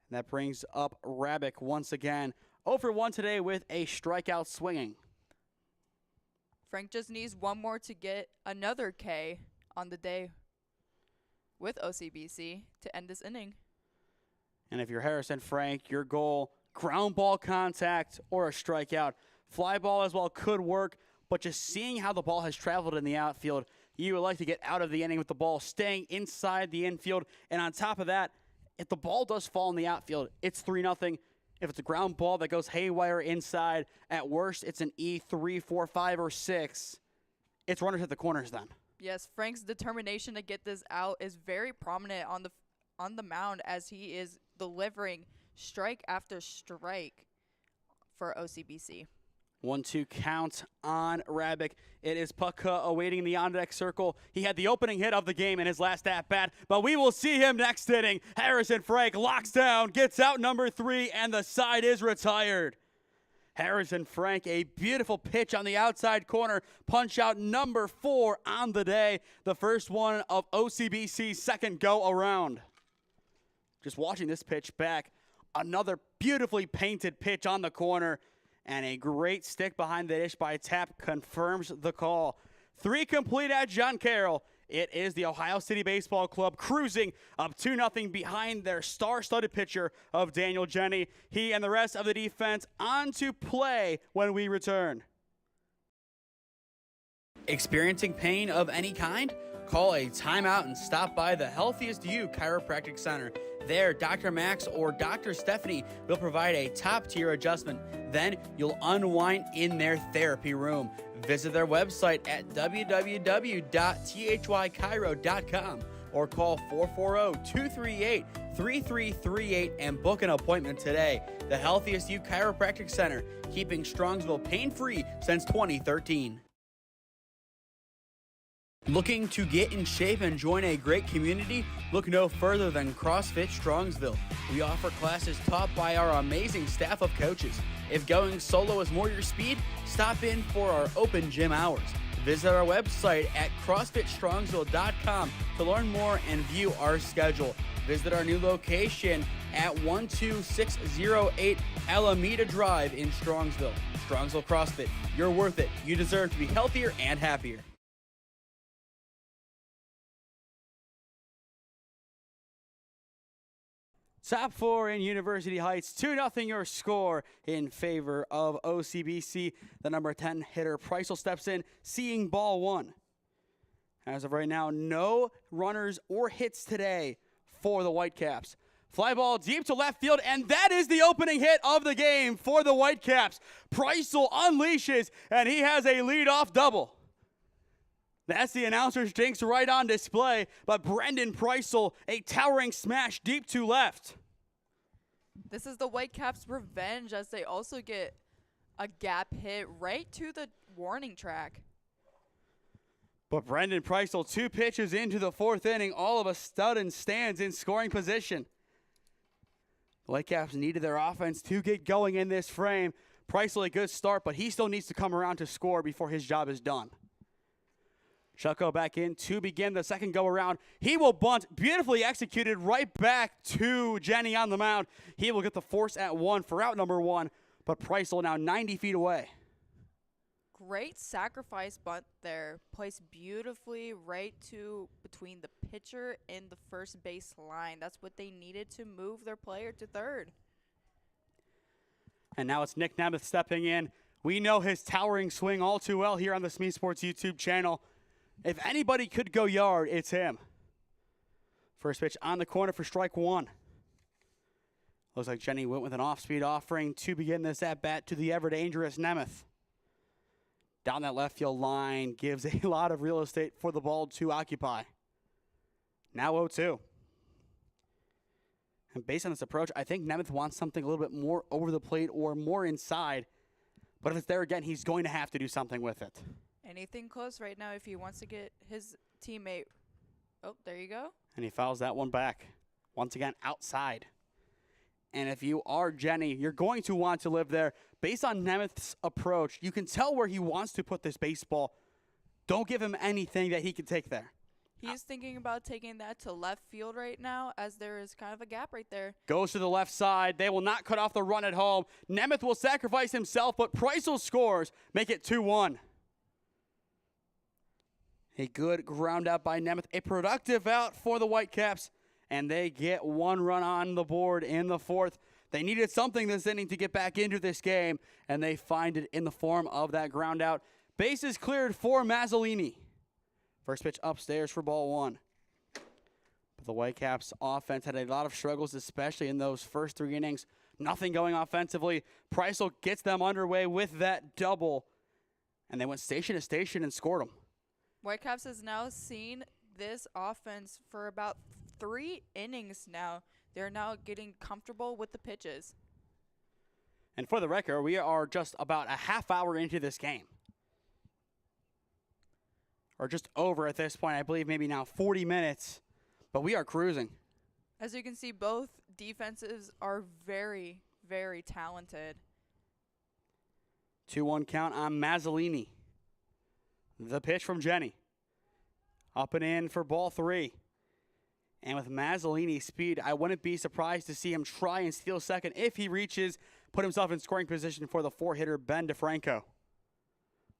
And that brings up Rabick once again. 0 for 1 today with a strikeout swinging. Frank just needs one more to get another K on the day with OCBC to end this inning. And if you're Harrison Frank, your goal, ground ball contact or a strikeout. Fly ball as well could work, but just seeing how the ball has traveled in the outfield, you would like to get out of the inning with the ball staying inside the infield. And on top of that, if the ball does fall in the outfield, it's 3-0. If it's a ground ball that goes haywire inside, at worst, it's an E3, 4, 5, or 6. It's runners at the corners then. Yes, Frank's determination to get this out is very prominent on the mound as he is delivering strike after strike for OCBC. 1-2 count on Rabick. It is Putka awaiting the on-deck circle. He had the opening hit of the game in his last at-bat, but we will see him next inning. Harrison Frank locks down, gets out number 3, and the side is retired. Harrison Frank, a beautiful pitch on the outside corner. Punch out number 4 on the day. The first one of OCBC's second go-around. Just watching this pitch back, another beautifully painted pitch on the corner. And a great stick behind the dish by Tap confirms the call. 3 complete at John Carroll. It is the Ohio City Baseball Club cruising up 2-0 behind their star-studded pitcher of Daniel Jenny. He and the rest of the defense on to play when we return. Experiencing pain of any kind? Call a timeout and stop by the Healthiest You Chiropractic Center. There, Dr. Max or Dr. Stephanie will provide a top-tier adjustment. Then you'll unwind in their therapy room. Visit their website at www.thychiro.com or call 440-238-3338 and book an appointment today. The Healthiest You Chiropractic Center, keeping Strongsville pain-free since 2013. Looking to get in shape and join a great community? Look no further than CrossFit Strongsville. We offer classes taught by our amazing staff of coaches. If going solo is more your speed, stop in for our open gym hours. Visit our website at CrossFitStrongsville.com to learn more and view our schedule. Visit our new location at 12608 Alameda Drive in Strongsville. Strongsville CrossFit, you're worth it. You deserve to be healthier and happier. Top 4 in University Heights, 2-0 your score in favor of OCBC. The number 10 hitter, Preissel, steps in, seeing ball 1. As of right now, no runners or hits today for the Whitecaps. Fly ball deep to left field, and that is the opening hit of the game for the Whitecaps. Preissel unleashes, and he has a leadoff double. That's the announcer's jinx right on display, but Brendan Preissel, a towering smash deep to left. This is the Whitecaps' revenge as they also get a gap hit right to the warning track. But Brendan Preissel, 2 pitches into the 4th inning, all of a sudden stands in scoring position. The Whitecaps needed their offense to get going in this frame. Preissel, a good start, but he still needs to come around to score before his job is done. Shucko back in to begin the second go-around. He will bunt, beautifully executed, right back to Jenny on the mound. He will get the force at 1 for out number 1, but Preissel now 90 feet away. great sacrifice bunt there. Placed beautifully right to between the pitcher and the first base line. That's what they needed to move their player to third. And now it's Nick Nemeth stepping in. We know his towering swing all too well here on the SmeeSports YouTube channel. If anybody could go yard, it's him. First pitch on the corner for strike one. Looks like Jenny went with an off-speed offering to begin this at-bat to the ever-dangerous Nemeth. Down that left field line, gives a lot of real estate for the ball to occupy. Now 0-2. And based on this approach, I think Nemeth wants something a little bit more over the plate or more inside. But if it's there again, he's going to have to do something with it. Anything close right now if he wants to get his teammate. Oh, there you go. And he fouls that one back. Once again, outside. And if you are Jenny, you're going to want to live there. Based on Nemeth's approach, you can tell where he wants to put this baseball. Don't give him anything that he can take there. He's thinking about taking that to left field right now, as there is kind of a gap right there. Goes to the left side. They will not cut off the run at home. Nemeth will sacrifice himself, but Preissel scores. Make it 2-1. A good ground out by Nemeth. A productive out for the Whitecaps. And they get one run on the board in the fourth. They needed something this inning to get back into this game, and they find it in the form of that ground out. Bases cleared for Mazzolini. First pitch upstairs for ball one. But the Whitecaps offense had a lot of struggles, especially in those first 3 innings. Nothing going offensively. Preissel gets them underway with that double, and they went station to station and scored them. Whitecaps has now seen this offense for about 3 innings now. They're now getting comfortable with the pitches. And for the record, we are just about a half hour into this game. Or just over at this point, I believe maybe now 40 minutes. But we are cruising. As you can see, both defenses are very, very talented. 2-1 count on Mazzolini. The pitch from Jenny. Up and in for ball 3. And with Mazzolini's speed, I wouldn't be surprised to see him try and steal second if he reaches, put himself in scoring position for the 4-hitter Ben DeFranco.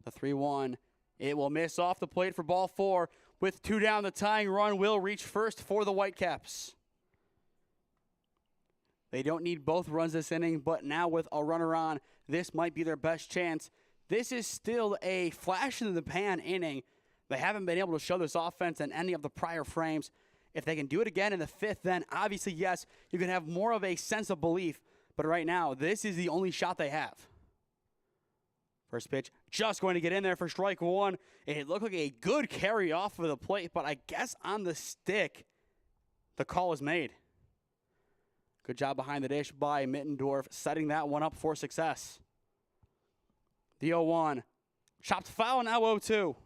The 3-1, it will miss off the plate for ball 4. With 2 down, the tying run will reach first for the Whitecaps. They don't need both runs this inning, but now with a runner on, this might be their best chance. This is still a flash in the pan inning. They haven't been able to show this offense in any of the prior frames. If they can do it again in the 5th, then obviously, yes, you can have more of a sense of belief. But right now, this is the only shot they have. First pitch, just going to get in there for strike 1. It looked like a good carry off of the plate, but I guess on the stick, the call is made. Good job behind the dish by Mittendorf, setting that one up for success. The 0-1, chopped foul, now 0-2.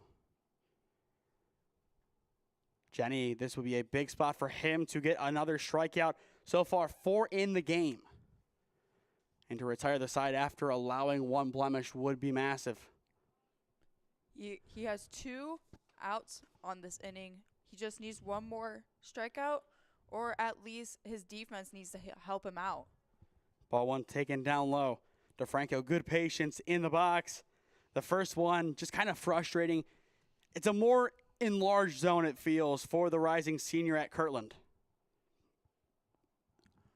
Jenny, this would be a big spot for him to get another strikeout. So far, 4 in the game. And to retire the side after allowing 1 blemish would be massive. He has 2 outs on this inning. He just needs 1 more strikeout, or at least his defense needs to help him out. Ball 1 taken down low. DeFranco, good patience in the box. The first one, just kind of frustrating. It's a more enlarged zone, it feels, for the rising senior at Kirtland.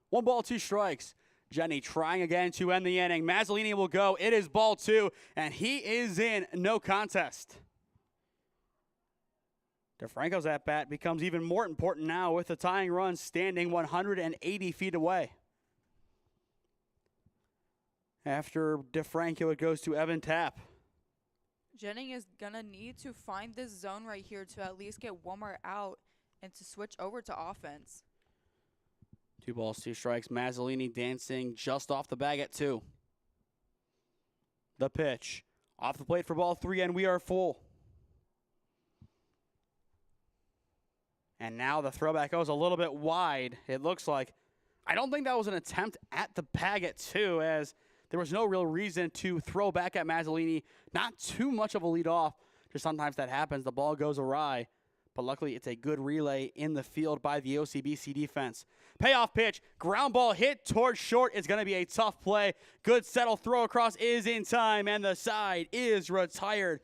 1 ball, 2 strikes. Jenny trying again to end the inning. Mazzolini will go. It is ball 2, and he is in, no contest. DeFranco's at-bat becomes even more important now with the tying run standing 180 feet away. After DeFranco, it goes to Evan Tapp. Jennings is going to need to find this zone right here to at least get 1 more out and to switch over to offense. 2 balls, 2 strikes. Mazzolini dancing just off the bag at 2. The pitch. Off the plate for ball 3, and we are full. And now the throwback goes a little bit wide, it looks like. I don't think that was an attempt at the bag at 2, as there was no real reason to throw back at Mazzolini. Not too much of a lead off. Just sometimes that happens. The ball goes awry. but luckily it's a good relay in the field by the OCBC defense. Payoff pitch, ground ball hit towards short. It's going to be a tough play. Good settle throw across is in time, and the side is retired.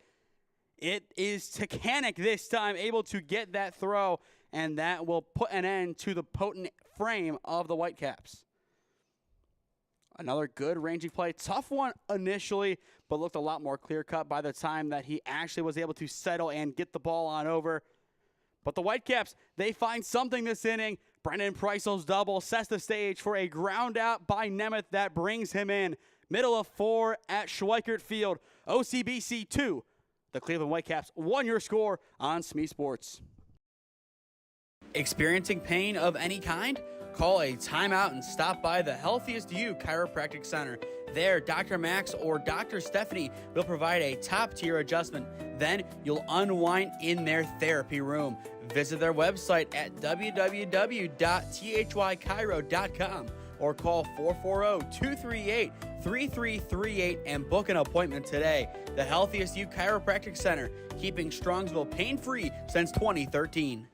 It is Takanik this time, able to get that throw, and that will put an end to the potent frame of the Whitecaps. Another good ranging play. Tough one initially, but looked a lot more clear-cut by the time that he actually was able to settle and get the ball on over. But the Whitecaps, they find something this inning. Brendan Preisel's double sets the stage for a ground out by Nemeth that brings him in. Middle of 4 at Schweickert Field. OCBC 2. The Cleveland Whitecaps 1 your score on SmeeSports. Experiencing pain of any kind? Call a timeout and stop by the Healthiest You Chiropractic Center. There, Dr. Max or Dr. Stephanie will provide a top-tier adjustment. Then you'll unwind in their therapy room. Visit their website at www.thychiro.com or call 440-238-3338 and book an appointment today. The Healthiest You Chiropractic Center, keeping Strongsville pain-free since 2013.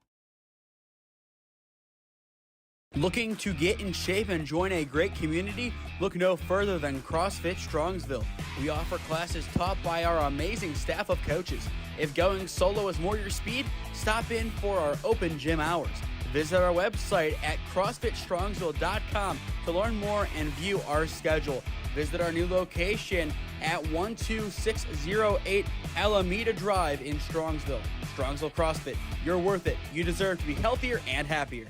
Looking to get in shape and join a great community? Look no further than CrossFit Strongsville. We offer classes taught by our amazing staff of coaches. If going solo is more your speed, stop in for our open gym hours. Visit our website at CrossFitStrongsville.com to learn more and view our schedule. Visit our new location at 12608 Alameda Drive in Strongsville. Strongsville CrossFit, you're worth it. You deserve to be healthier and happier.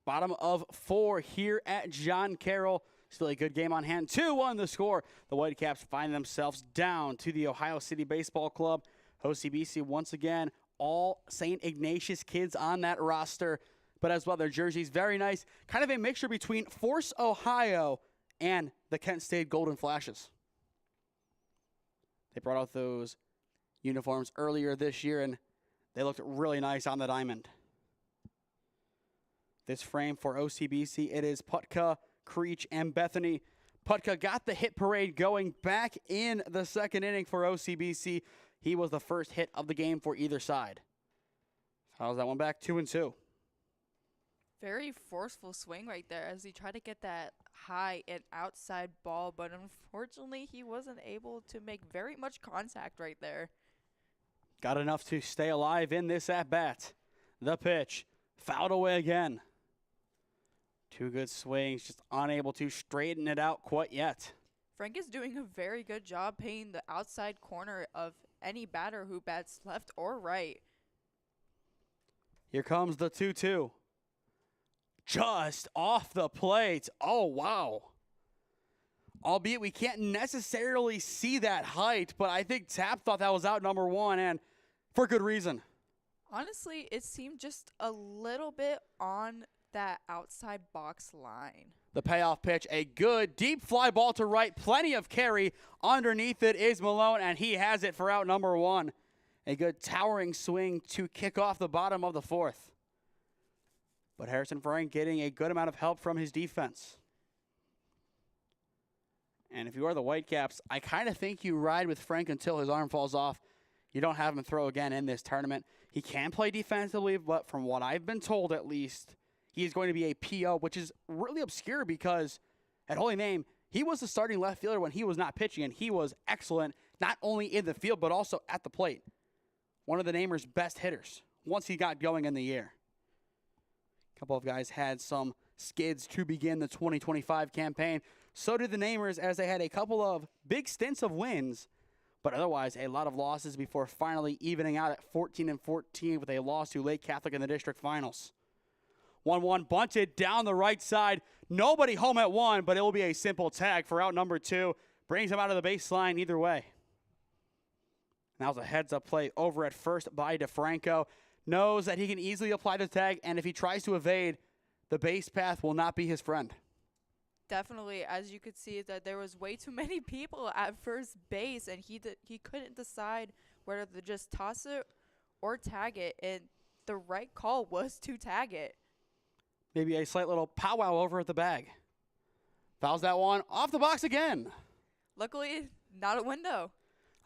Bottom of 4 here at John Carroll. Still a good game on hand. 2-1 the score. The Whitecaps find themselves down to the Ohio City Baseball Club. OCBC once again, all St. Ignatius kids on that roster. But as well, their jerseys very nice. Kind of a mixture between Force Ohio and the Kent State Golden Flashes. They brought out those uniforms earlier this year, and they looked really nice on the diamond. This frame for OCBC, it is Putka, Creech, and Bethany. Putka got the hit parade going back in the second inning for OCBC. He was the first hit of the game for either side. How's that one back? 2-2. Very forceful swing right there as he tried to get that high and outside ball, but unfortunately he wasn't able to make very much contact right there. Got enough to stay alive in this at-bat. The pitch, fouled away again. 2 good swings, just unable to straighten it out quite yet. Frank is doing a very good job paying the outside corner of any batter who bats left or right. Here comes the 2-2. Just off the plate. Oh, wow. Albeit we can't necessarily see that height, but I think Tapp thought that was out number 1, and for good reason. Honestly, it seemed just a little bit on that outside box line. The payoff pitch, a good deep fly ball to right, plenty of carry. Underneath it is Malone, and he has it for out number 1. A good towering swing to kick off the bottom of the 4th. But Harrison Frank getting a good amount of help from his defense. And if you are the Whitecaps, I kind of think you ride with Frank until his arm falls off. You don't have him throw again in this tournament. He can play defensively, but from what I've been told at least, he is going to be a PO, which is really obscure because at Holy Name, he was the starting left fielder when he was not pitching, and he was excellent, not only in the field, but also at the plate. One of the Namers' best hitters once he got going in the air. A couple of guys had some skids to begin the 2025 campaign. So did the Namers, as they had a couple of big stints of wins, but otherwise a lot of losses before finally evening out at 14-14 with a loss to Lake Catholic in the district finals. 1-1 bunted down the right side. Nobody home at 1, but it will be a simple tag for out number 2. Brings him out of the baseline either way. Now it's a heads-up play over at first by DeFranco. Knows that he can easily apply the tag, and if he tries to evade, the base path will not be his friend. Definitely, as you could see, that there was way too many people at first base, and he couldn't decide whether to just toss it or tag it, and the right call was to tag it. Maybe a slight little powwow over at the bag. Fouls that one off the box again. Luckily, not a window.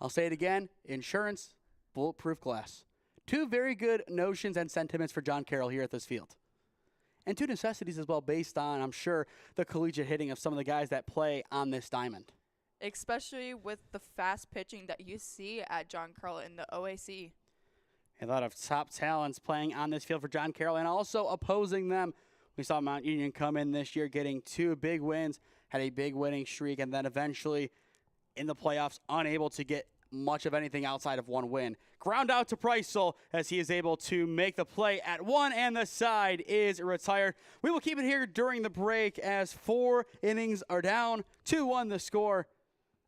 I'll say it again. Insurance bulletproof glass. Two very good notions and sentiments for John Carroll here at this field. And two necessities as well based on, I'm sure, the collegiate hitting of some of the guys that play on this diamond. Especially with the fast pitching that you see at John Carroll in the OAC. A lot of top talents playing on this field for John Carroll and also opposing them. We saw Mount Union come in this year getting 2 big wins, had a big winning streak, and then eventually in the playoffs unable to get much of anything outside of 1 win. Ground out to Preissel as he is able to make the play at 1, and the side is retired. We will keep it here during the break as 4 innings are down, 2-1 the score.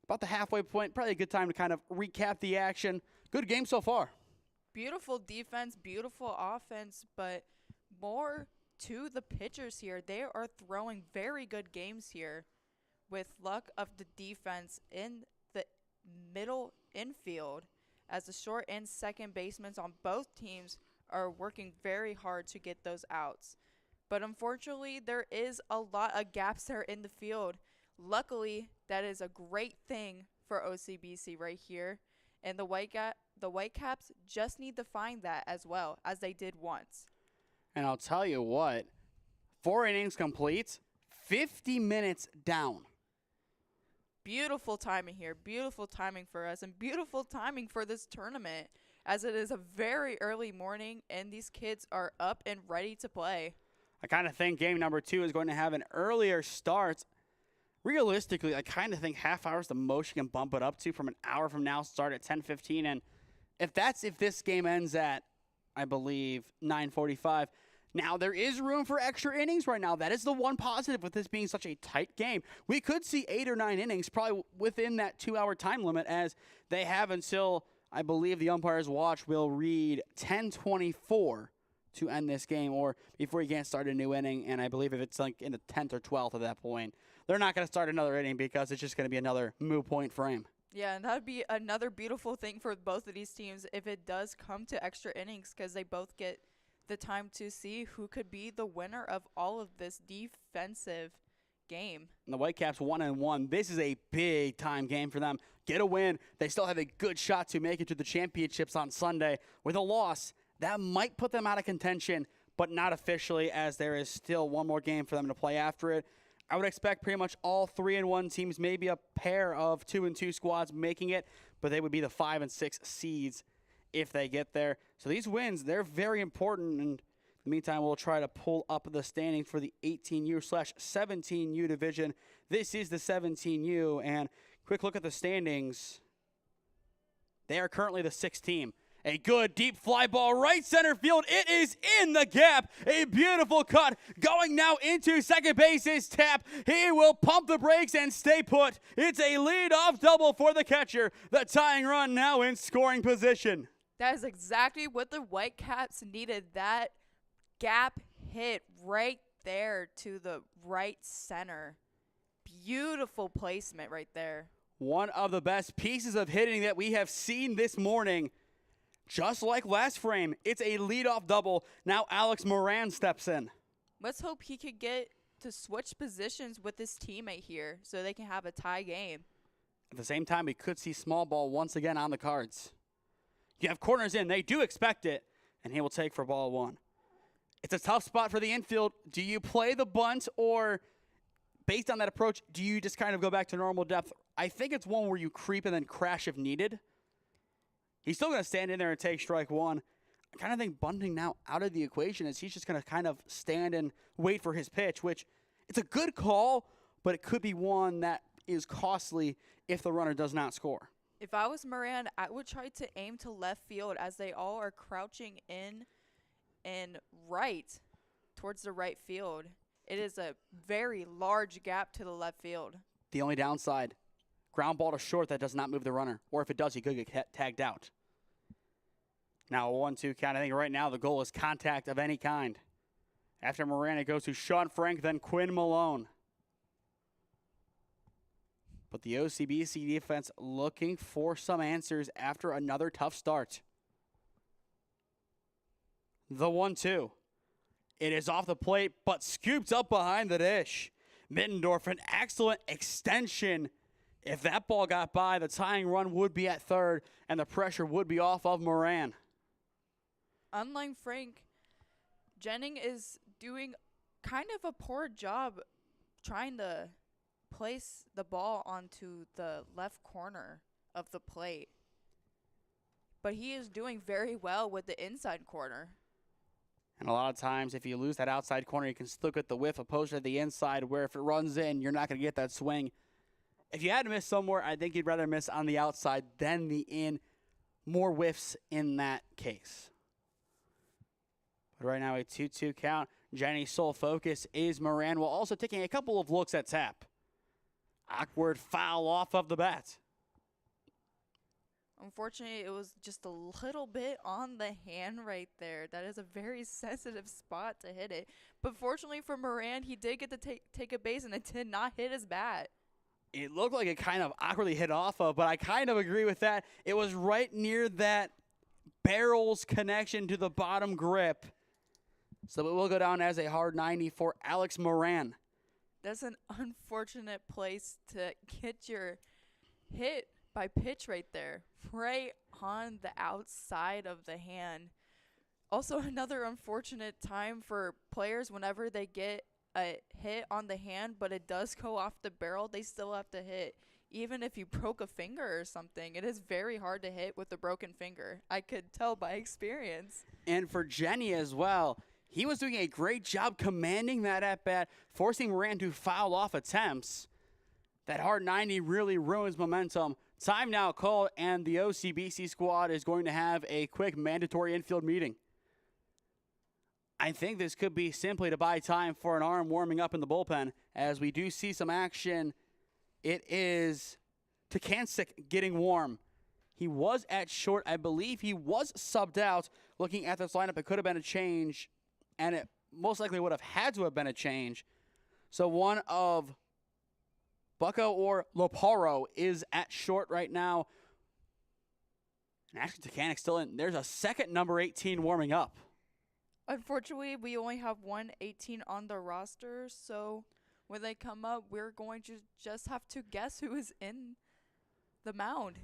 About the halfway point, probably a good time to kind of recap the action. Good game so far. Beautiful defense, beautiful offense, but more to the pitchers here. They are throwing very good games here with luck of the defense in the middle infield as the short and second basemen on both teams are working very hard to get those outs. But unfortunately, there is a lot of gaps there in the field. Luckily, that is a great thing for OCBC right here. And the Whitecaps just need to find that as well, as they did once. And I'll tell you what, 4 innings complete, 50 minutes down. Beautiful timing here. Beautiful timing for us and beautiful timing for this tournament as it is a very early morning and these kids are up and ready to play. I kind of think game number 2 is going to have an earlier start. Realistically, I kind of think half hour is the most you can bump it up to from an hour from now, start at 10:15. And if this game ends at, I believe, 9:45, now there is room for extra innings right now. That is the one positive with this being such a tight game. We could see 8 or 9 innings probably within that 2-hour time limit as they have until, I believe the umpire's watch will read 10:24 to end this game or before you can't start a new inning. And I believe if it's like in the 10th or 12th at that point, they're not going to start another inning because it's just going to be another moot point frame. Yeah, and that would be another beautiful thing for both of these teams if it does come to extra innings because they both get the time to see who could be the winner of all of this defensive game. And the Whitecaps 1-1. This is a big time game for them. Get a win. They still have a good shot to make it to the championships on Sunday. With a loss, that might put them out of contention, but not officially as there is still one more game for them to play after it. I would expect pretty much all 3-1 teams, maybe a pair of 2-2 squads making it, but they would be the 5 and 6 seeds if they get there. So these wins, they're very important. And in the meantime, we'll try to pull up the standings for the 18U/17U division. This is the 17U, and quick look at the standings. They are currently the 6th team. A good deep fly ball right center field. It is in the gap. A beautiful cut going now into second base is Tap. He will pump the brakes and stay put. It's a leadoff double for the catcher. The tying run now in scoring position. That is exactly what the Whitecaps needed. That gap hit right there to the right center. Beautiful placement right there. One of the best pieces of hitting that we have seen this morning. Just like last frame, it's a leadoff double. Now Alex Moran steps in. Let's hope he could get to switch positions with his teammate here so they can have a tie game. At the same time, we could see small ball once again on the cards. You have corners in. They do expect it, and he will take for ball 1. It's a tough spot for the infield. Do you play the bunt, or based on that approach, do you just kind of go back to normal depth? I think it's one where you creep and then crash if needed. He's still going to stand in there and take strike 1. I kind of think bunting now out of the equation as he's just going to kind of stand and wait for his pitch, which it's a good call, but it could be one that is costly if the runner does not score. If I was Moran, I would try to aim to left field as they all are crouching in and right towards the right field. It is a very large gap to the left field. The only downside, ground ball to short that does not move the runner. Or if it does, he could get tagged out. Now a 1-2 count. I think right now the goal is contact of any kind. After Moran, it goes to Sean Frank, then Quinn Malone. But the OCBC defense looking for some answers after another tough start. The 1-2. It is off the plate, but scooped up behind the dish. Mittendorf, an excellent extension If that ball got by, the tying run would be at third, and the pressure would be off of Moran. Unlike Frank, Jennings is doing kind of a poor job trying to place the ball onto the left corner of the plate. But he is doing very well with the inside corner. And a lot of times, if you lose that outside corner, you can still get the whiff opposed to the inside, where if it runs in, you're not going to get that swing. If you had to miss somewhere, I think you'd rather miss on the outside than the in. More whiffs in that case. But right now, a 2-2 count. Jenny's sole focus is Moran, while also taking a couple of looks at tap. Awkward foul off of the bat. Unfortunately, it was just a little bit on the hand right there. That is a very sensitive spot to hit it. But fortunately for Moran, he did get to take a base, and it did not hit his bat. It looked like it kind of awkwardly hit off of, but I kind of agree with that. It was right near that barrel's connection to the bottom grip. So it will go down as a hard 90 for Alex Moran. That's an unfortunate place to get your hit by pitch right there, right on the outside of the hand. Also, another unfortunate time for players whenever they get a hit on the hand, but it does go off the barrel, they still have to hit. Even if you broke a finger or something, it is very hard to hit with a broken finger. I could tell by experience. And for Jenny as well, he was doing a great job commanding that at-bat, forcing Moran to foul off attempts. That hard 90 really ruins momentum. Time now called, and the OCBC squad is going to have a quick mandatory infield meeting. I think this could be simply to buy time for an arm warming up in the bullpen, as we do see some action. It is Takancic getting warm. He was at short. I believe he was subbed out. Looking at this lineup, it could have been a change, and it most likely would have had to have been a change. So one of Bucco or Loparo is at short right now. And actually, Takancic still in. There's a second number 18 warming up. Unfortunately, we only have 118 on the roster, so when they come up, we're going to just have to guess who is in the mound.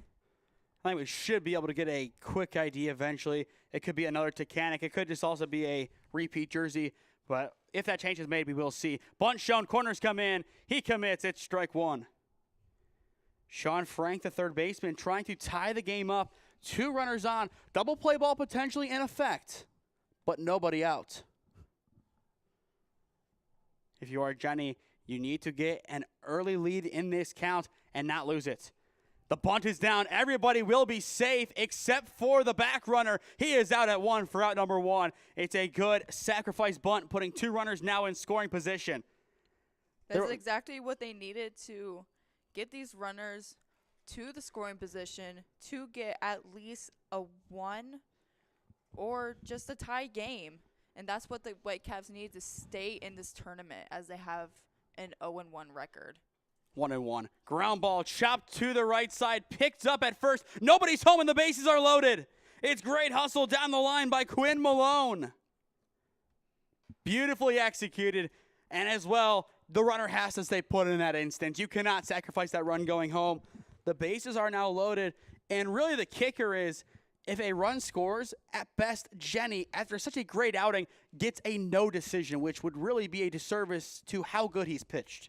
I think we should be able to get a quick idea eventually. It could be another Takancic. It could just also be a repeat jersey. But if that change is made, we will see. Bunt shown. Corners come in. He commits. It's strike one. Sean Frank, the third baseman, trying to tie the game up. 2 runners on. Double play ball potentially in effect, but nobody out. If you are Jenny, you need to get an early lead in this count and not lose it. The bunt is down. Everybody will be safe except for the back runner. He is out at 1 for out number 1. It's a good sacrifice bunt, putting 2 runners now in scoring position. That's exactly what they needed to get these runners to the scoring position to get at least a 1 or just a tie game. And that's what the Whitecaps need to stay in this tournament, as they have an 0-1 record. 1-1. Ground ball chopped to the right side, picked up at first. Nobody's home and the bases are loaded. It's great hustle down the line by Quinn Malone. Beautifully executed. And as well, the runner has to stay put in that instant. You cannot sacrifice that run going home. The bases are now loaded. And really the kicker is, if a run scores, at best, Jenny, after such a great outing, gets a no decision, which would really be a disservice to how good he's pitched.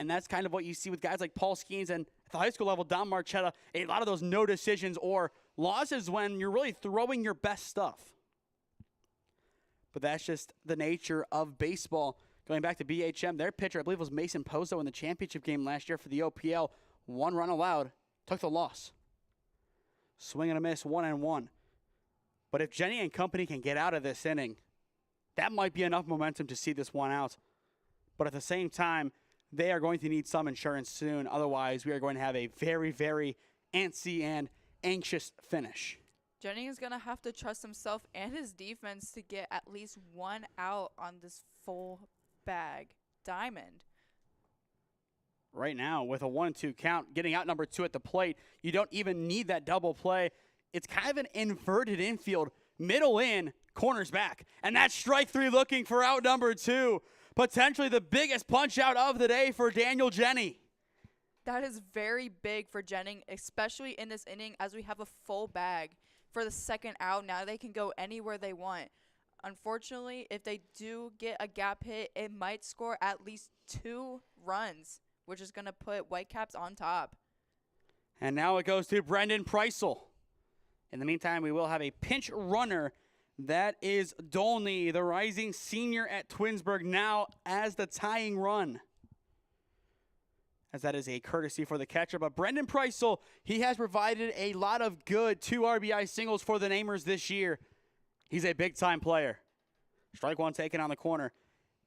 And that's kind of what you see with guys like Paul Skeens and at the high school level, Don Marchetta, a lot of those no decisions or losses when you're really throwing your best stuff. But that's just the nature of baseball. Going back to BHM, their pitcher, I believe, was Mason Pozo in the championship game last year for the OPL. 1 run allowed, took the loss. Swing and a miss, 1-1. But if Jenny and company can get out of this inning, that might be enough momentum to see this one out. But at the same time, they are going to need some insurance soon. Otherwise, we are going to have a very, very antsy and anxious finish. Jennings is going to have to trust himself and his defense to get at least 1 out on this full bag diamond. Right now, with a 1-2 count, getting out number 2 at the plate, you don't even need that double play. It's kind of an inverted infield. Middle in, corners back. And that's strike 3 looking for out number 2. Potentially the biggest punch out of the day for Daniel Jenny. That is very big for Jennings, especially in this inning as we have a full bag for the second out. Now they can go anywhere they want. Unfortunately, if they do get a gap hit, it might score at least 2 runs, which is going to put Whitecaps on top. And now it goes to Brendan Preissel. In the meantime, we will have a pinch runner. That is Dolney, the rising senior at Twinsburg, now as the tying run, as that is a courtesy for the catcher. But Brendan Preissel, he has provided a lot of good 2 RBI singles for the Namers this year. He's a big-time player. Strike one taken on the corner.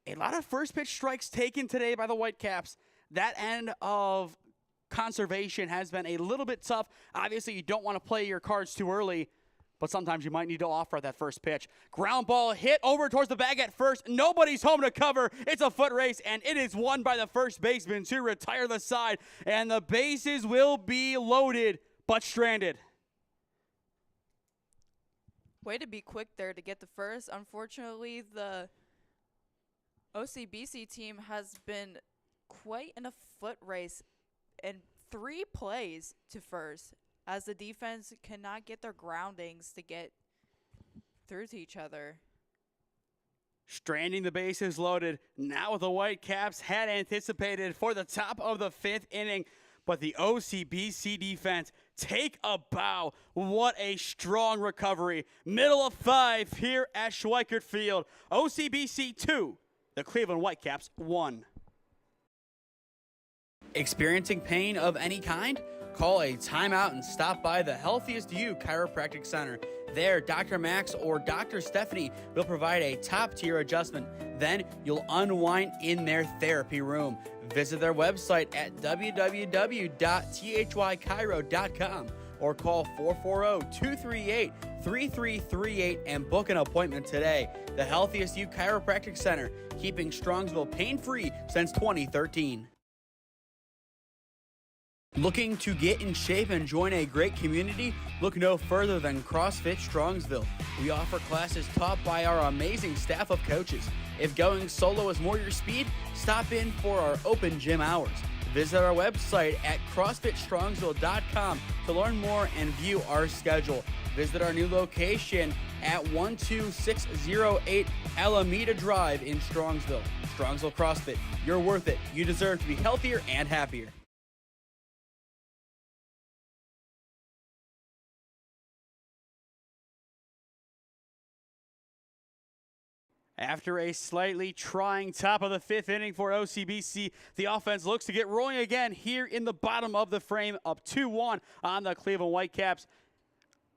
A lot of first pitch strikes taken today by the Whitecaps. That end of conservation has been a little bit tough. Obviously, you don't want to play your cards too early, but sometimes you might need to offer that first pitch. Ground ball hit over towards the bag at first. Nobody's home to cover. It's a foot race, and it is won by the first baseman to retire the side. And the bases will be loaded, but stranded. Way to be quick there to get the first. Unfortunately, the OCBC team has been quite in a foot race in 3 plays to first, as the defense cannot get their groundings to get through to each other. Stranding the bases loaded. Now the Whitecaps had anticipated for the top of the 5th inning, but the OCBC defense take a bow. What a strong recovery. Middle of 5 here at Schweickert Field. OCBC 2, the Cleveland Whitecaps 1. Experiencing pain of any kind? Call a timeout and stop by the Healthiest You Chiropractic Center. There, Dr. Max or Dr. Stephanie will provide a top-tier adjustment. Then you'll unwind in their therapy room. Visit their website at www.thychiro.com or call 440-238-3338 and book an appointment today. The Healthiest You Chiropractic Center, keeping Strongsville pain-free since 2013. Looking to get in shape and join a great community? Look no further than CrossFit Strongsville. We offer classes taught by our amazing staff of coaches. If going solo is more your speed, stop in for our open gym hours. Visit our website at CrossFitStrongsville.com to learn more and view our schedule. Visit our new location at 12608 Alameda Drive in Strongsville. Strongsville CrossFit, you're worth it. You deserve to be healthier and happier. After a slightly trying top of the 5th inning for OCBC, the offense looks to get rolling again here in the bottom of the frame, up 2-1 on the Cleveland Whitecaps.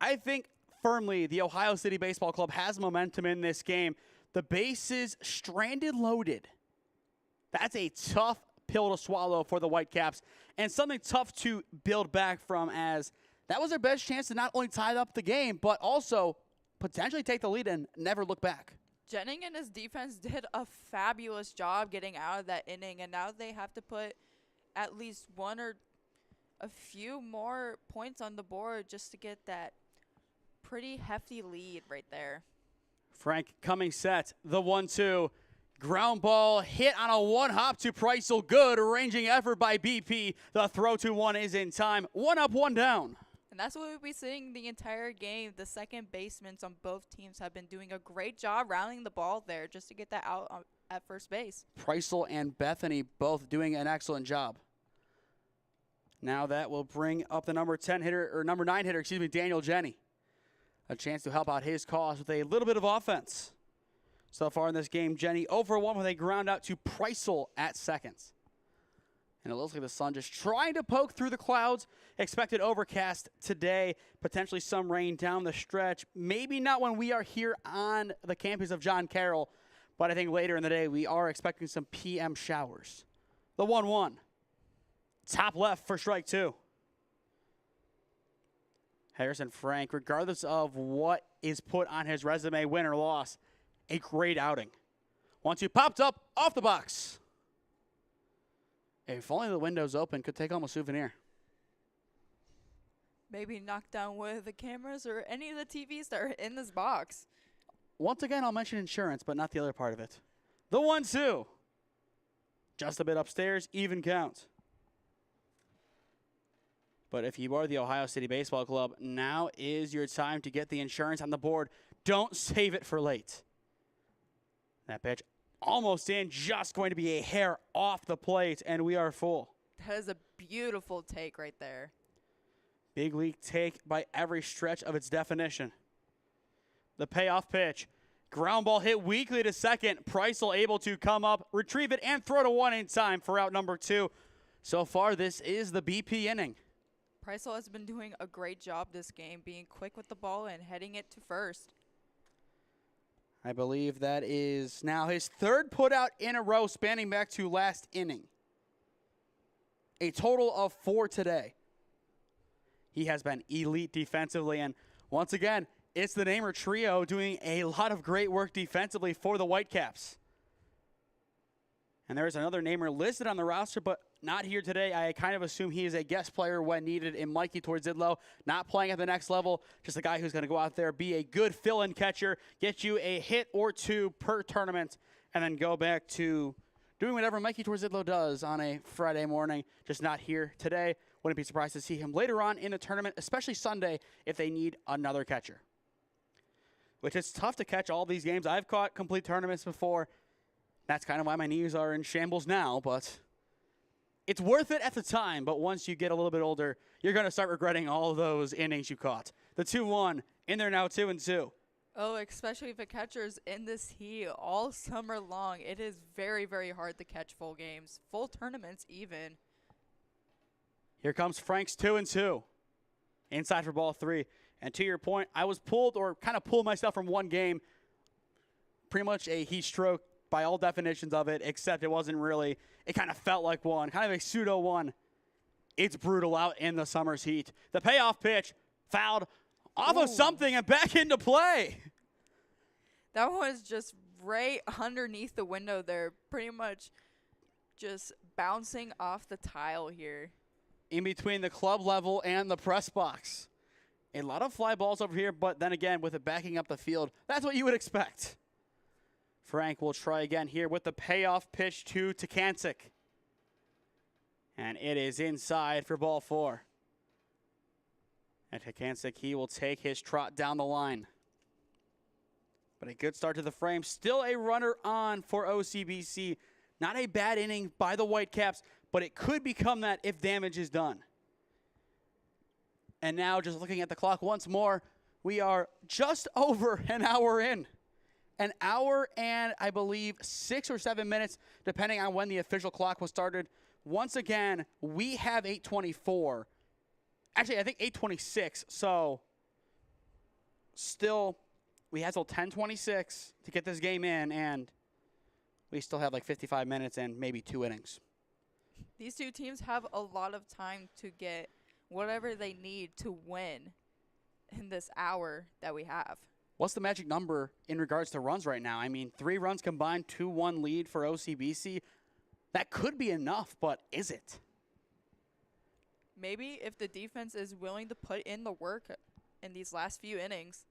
I think firmly the Ohio City Baseball Club has momentum in this game. The bases stranded loaded. That's a tough pill to swallow for the Whitecaps, and something tough to build back from, as that was their best chance to not only tie up the game, but also potentially take the lead and never look back. Jennings and his defense did a fabulous job getting out of that inning, and now they have to put at least one or a few more points on the board just to get that pretty hefty lead right there. Frank coming set, the 1-2. Ground ball hit on a one-hop to Preissel. Good ranging effort by BP. The throw to one is in time. 1 up, 1 down. And that's what we'll be seeing the entire game. The second basemen on both teams have been doing a great job rallying the ball there just to get that out at first base. Preissel and Bethany both doing an excellent job. Now that will bring up the number 9 hitter, Daniel Jenny. A chance to help out his cause with a little bit of offense. So far in this game, Jenny over 1 with a ground out to Preissel at seconds. And it looks like the sun just trying to poke through the clouds. Expected overcast today. Potentially some rain down the stretch. Maybe not when we are here on the campus of John Carroll. But I think later in the day we are expecting some PM showers. The 1-1. Top left for strike 2. Harrison Frank, regardless of what is put on his resume, win or loss, a great outing. 1-2 popped up off the box. If only the window's open, could take home a souvenir. Maybe knock down one of the cameras or any of the TVs that are in this box. Once again, I'll mention insurance, but not the other part of it. The 1-2. Just a bit upstairs, even count. But if you are the Ohio City Baseball Club, now is your time to get the insurance on the board. Don't save it for late. That pitch almost in, just going to be a hair off the plate, and we are full. That is a beautiful take right there. Big league take by every stretch of its definition. The payoff pitch. Ground ball hit weakly to second. Preisel able to come up, retrieve it, and throw to one in time for out number 2. So far, this is the BP inning. Preisel has been doing a great job this game, being quick with the ball and heading it to first. I believe that is now his 3rd putout in a row, spanning back to last inning. A total of 4 today. He has been elite defensively, and once again, it's the Namer trio doing a lot of great work defensively for the Whitecaps. And there's another Namer listed on the roster, but not here today. I kind of assume he is a guest player when needed in Mikey Torzidlo, not playing at the next level, just a guy who's going to go out there, be a good fill-in catcher, get you a hit or 2 per tournament, and then go back to doing whatever Mikey Torzidlo does on a Friday morning, just not here today. Wouldn't be surprised to see him later on in the tournament, especially Sunday, if they need another catcher. Which is tough to catch all these games. I've caught complete tournaments before. That's kind of why my knees are in shambles now, but it's worth it at the time. But once you get a little bit older, you're going to start regretting all of those innings you caught. The 2-1, in there now 2-2. Oh, especially if a catcher's in this heat all summer long. It is very, very hard to catch full games, full tournaments even. Here comes Frank's 2-2. Inside for ball 3. And to your point, I was pulled or kind of pulled myself from one game. Pretty much a heat stroke by all definitions of it, except it wasn't really. It kind of felt like one, kind of a pseudo one. It's brutal out in the summer's heat. The payoff pitch fouled off of something and back into play. That was just right underneath the window there, pretty much just bouncing off the tile here. In between the club level and the press box. A lot of fly balls over here, but then again, with it backing up the field, that's what you would expect. Frank will try again here with the payoff pitch to Takancic. And it is inside for ball 4. And Takancic, he will take his trot down the line. But a good start to the frame. Still a runner on for OCBC. Not a bad inning by the Whitecaps, but it could become that if damage is done. And now just looking at the clock once more, we are just over an hour in. An hour and I believe 6 or 7 minutes, depending on when the official clock was started. Once again, we have 8:24. Actually, I think 8:26. So still, we have till 10:26 to get this game in, and we still have like 55 minutes and maybe 2 innings. These two teams have a lot of time to get whatever they need to win in this hour that we have. What's the magic number in regards to runs right now? I mean, 3 runs combined, 2-1 lead for OCBC. That could be enough, but is it? Maybe if the defense is willing to put in the work in these last few innings.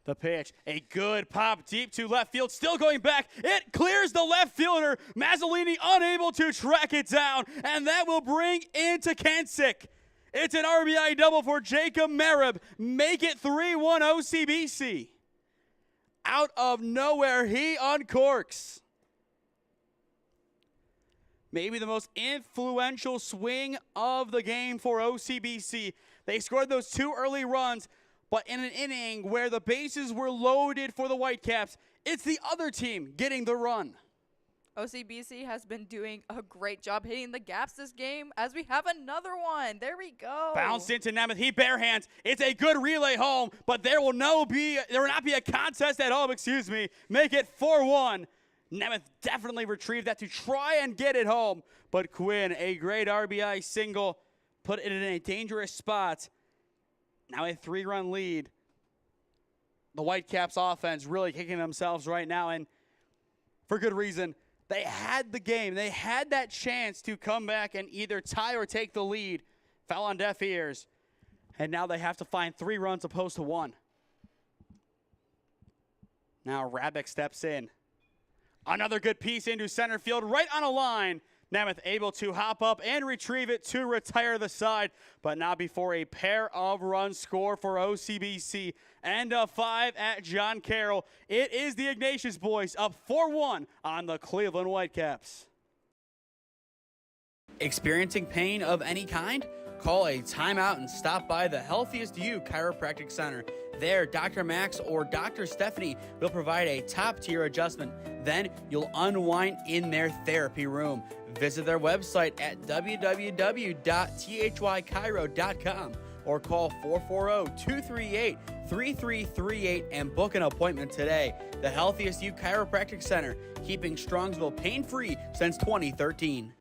The pitch, a good pop deep to left field, still going back. It clears the left fielder. Mazzolini unable to track it down, and that will bring in Takancic. It's an RBI double for Jacob Merib. Make it 3-1 OCBC. Out of nowhere, he uncorks. Maybe the most influential swing of the game for OCBC. They scored those 2 early runs, but in an inning where the bases were loaded for the Whitecaps, it's the other team getting the run. OCBC has been doing a great job hitting the gaps this game as we have another one. There we go. Bounced into Nemeth. He barehands. It's a good relay home, but there will not be a contest at home, Make it 4-1. Nemeth definitely retrieved that to try and get it home, but Quinn, a great RBI single, put it in a dangerous spot. Now a 3-run lead. The Whitecaps offense really kicking themselves right now, and for good reason. They had the game. They had that chance to come back and either tie or take the lead. Fell on deaf ears. And now they have to find 3 runs opposed to 1. Now Rabick steps in. Another good piece into center field, right on a line Nemeth able to hop up and retrieve it to retire the side, but not before a pair of runs score for OCBC and a 5 at John Carroll. It is the Ignatius boys up 4-1 on the Cleveland Whitecaps. Experiencing pain of any kind? Call a timeout and stop by the Healthiest You Chiropractic Center. There, Dr. Max or Dr. Stephanie will provide a top-tier adjustment. Then you'll unwind in their therapy room. Visit their website at www.thychiro.com or call 440-238-3338 and book an appointment today. The Healthiest You Chiropractic Center, keeping Strongsville pain-free since 2013.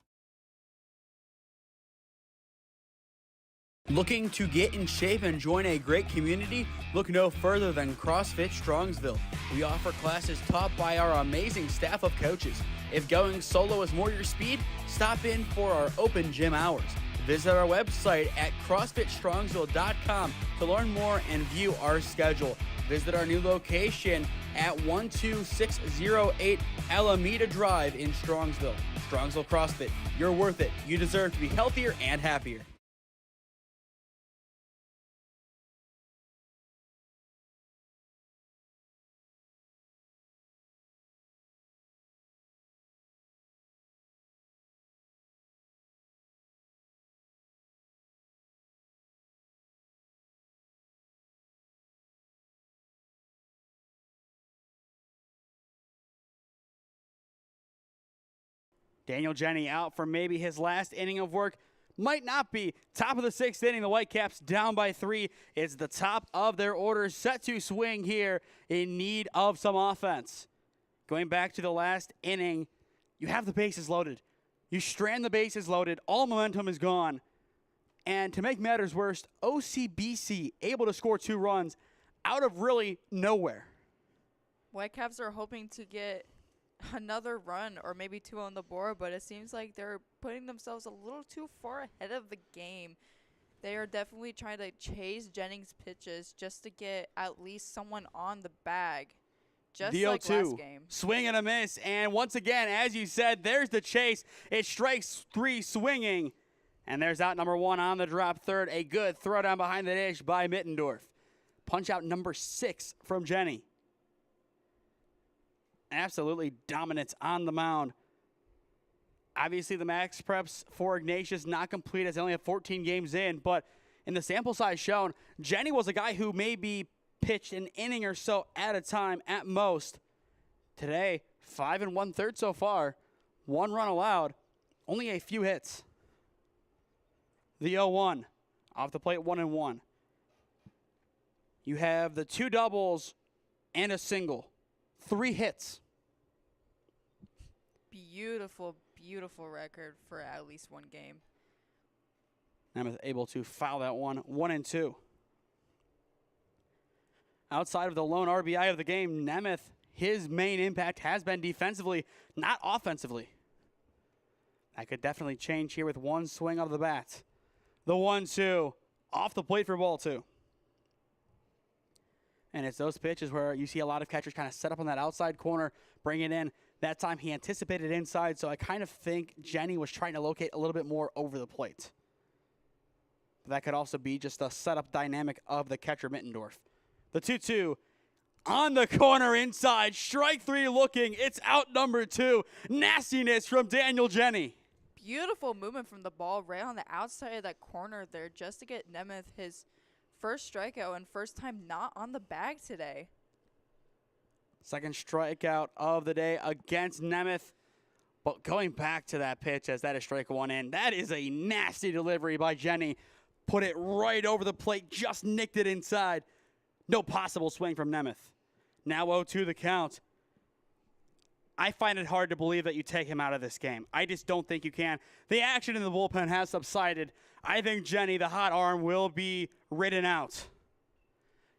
Looking to get in shape and join a great community? Look no further than CrossFit Strongsville. We offer classes taught by our amazing staff of coaches. If going solo is more your speed, stop in for our open gym hours. Visit our website at CrossFitStrongsville.com to learn more and view our schedule. Visit our new location at 12608 Alameda Drive in Strongsville. Strongsville CrossFit, you're worth it. You deserve to be healthier and happier. Daniel Jenny out for maybe his last inning of work. Might not be. Top of the 6th inning, the Whitecaps down by 3. It's the top of their order set to swing here in need of some offense. Going back to the last inning, you have the bases loaded. You strand the bases loaded. All momentum is gone. And to make matters worse, OCBC able to score 2 runs out of really nowhere. Whitecaps are hoping to get another run or maybe 2 on the board, but it seems like they're putting themselves a little too far ahead of the game. They are definitely trying to chase Jennings' pitches just to get at least someone on the bag, just The like 0-2. last game. Swing and a miss, and once again, as you said, there's the chase. It strikes 3 swinging, and there's out number 1 on the drop third. A good throw down behind the dish by Mittendorf. Punch out number 6 from Jenny. Absolutely dominance on the mound. Obviously, the max preps for Ignatius not complete as they only have 14 games in, but in the sample size shown, Jenny was a guy who maybe pitched an inning or so at a time at most. Today, 5 1/3 so far, 1 run allowed, only a few hits. The 0-1, off the plate 1-1. You have the 2 doubles and a single. 3 hits. Beautiful, beautiful record for at least 1 game. Nemeth able to foul that one, 1-2. Outside of the lone RBI of the game, Nemeth, his main impact has been defensively, not offensively. That could definitely change here with 1 swing of the bat. The 1-2, off the plate for ball 2. And it's those pitches where you see a lot of catchers kind of set up on that outside corner, bring it in. That time he anticipated inside, so I kind of think Jenny was trying to locate a little bit more over the plate. But that could also be just a setup dynamic of the catcher Mittendorf. The 2-2 on the corner inside, strike 3 looking. It's out number 2. Nastiness from Daniel Jenny. Beautiful movement from the ball right on the outside of that corner there just to get Nemeth his first strikeout and first time not on the bag today. Second strikeout of the day against Nemeth. But going back to that pitch as that is strike 1 in, that is a nasty delivery by Jenny. Put it right over the plate, just nicked it inside. No possible swing from Nemeth. Now 0-2 the count. I find it hard to believe that you take him out of this game. I just don't think you can. The action in the bullpen has subsided. I think Jenny, the hot arm, will be ridden out.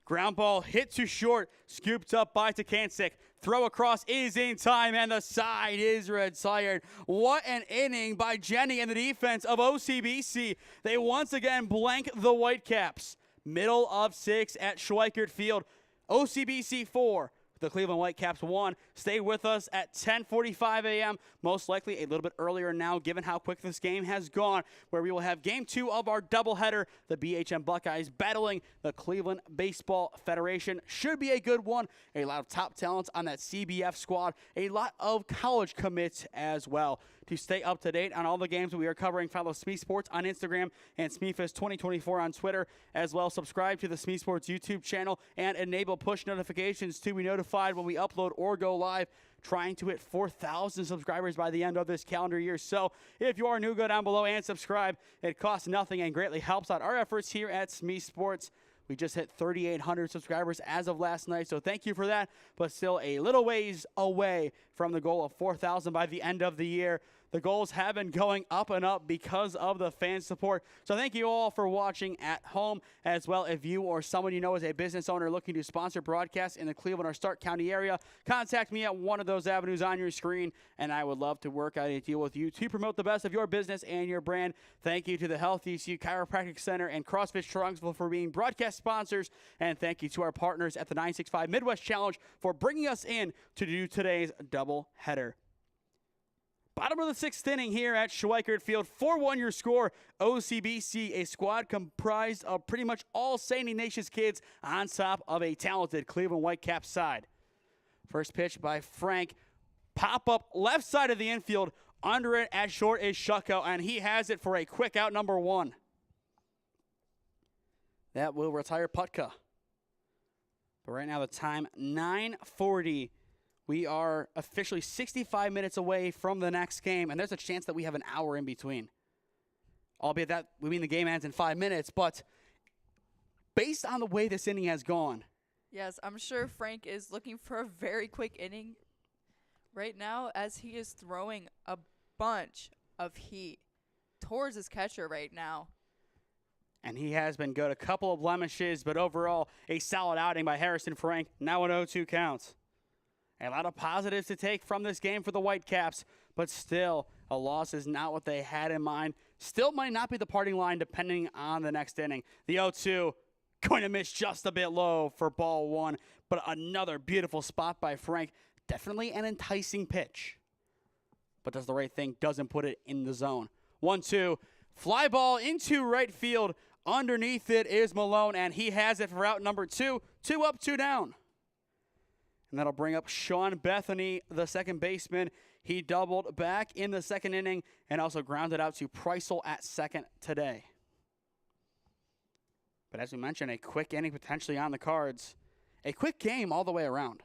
Ground ball hit to short, scooped up by Takancic. Throw across is in time, and the side is retired. What an inning by Jenny and the defense of OCBC. They once again blank the Whitecaps. Middle of 6 at Schweickert Field. OCBC 4, The Cleveland Whitecaps won. Stay with us at 10:45 a.m., most likely a little bit earlier now, given how quick this game has gone, where we will have Game 2 of our doubleheader. The BHM Buckeyes battling the Cleveland Baseball Federation. Should be a good one. A lot of top talents on that CBF squad. A lot of college commits as well. To stay up to date on all the games we are covering, follow SmeeSports on Instagram and SmeeFest2024 on Twitter. As well, subscribe to the SmeeSports YouTube channel and enable push notifications to be notified when we upload or go live. Trying to hit 4,000 subscribers by the end of this calendar year. So if you are new, go down below and subscribe. It costs nothing and greatly helps out our efforts here at SmeeSports. We just hit 3,800 subscribers as of last night, so thank you for that. But still a little ways away from the goal of 4,000 by the end of the year. The goals have been going up and up because of the fan support. So thank you all for watching at home as well. If you or someone you know is a business owner looking to sponsor broadcasts in the Cleveland or Stark County area, contact me at one of those avenues on your screen, and I would love to work out a deal with you to promote the best of your business and your brand. Thank you to the Health ECU Chiropractic Center and CrossFit Strongsville for being broadcast sponsors, and thank you to our partners at the 965 Midwest Challenge for bringing us in to do today's doubleheader. Bottom of the sixth inning here at Schweickert Field. 4-1 your score. OCBC, a squad comprised of pretty much all St. Ignatius kids on top of a talented Cleveland Whitecaps side. First pitch by Frank. Pop up left side of the infield. Under it at short is Shucko, and he has it for a quick out number 1. That will retire Putka. But right now the time, 9:40. We are officially 65 minutes away from the next game, and there's a chance that we have an hour in between. Albeit that we mean the game ends in 5 minutes, but based on the way this inning has gone. Yes, I'm sure Frank is looking for a very quick inning right now as he is throwing a bunch of heat towards his catcher right now. And he has been good. A couple of blemishes, but overall a solid outing by Harrison Frank. Now an 0-2 count. A lot of positives to take from this game for the Whitecaps, but still, a loss is not what they had in mind. Still might not be the parting line depending on the next inning. The 0-2 going to miss just a bit low for ball 1, but another beautiful spot by Frank. Definitely an enticing pitch, but does the right thing, doesn't put it in the zone. 1-2, fly ball into right field. Underneath it is Malone, and he has it for out number 2. 2 up, 2 down. And that'll bring up Sean Bethany, the second baseman. He doubled back in the second inning and also grounded out to Preisel at second today. But as we mentioned, a quick inning potentially on the cards. A quick game all the way around.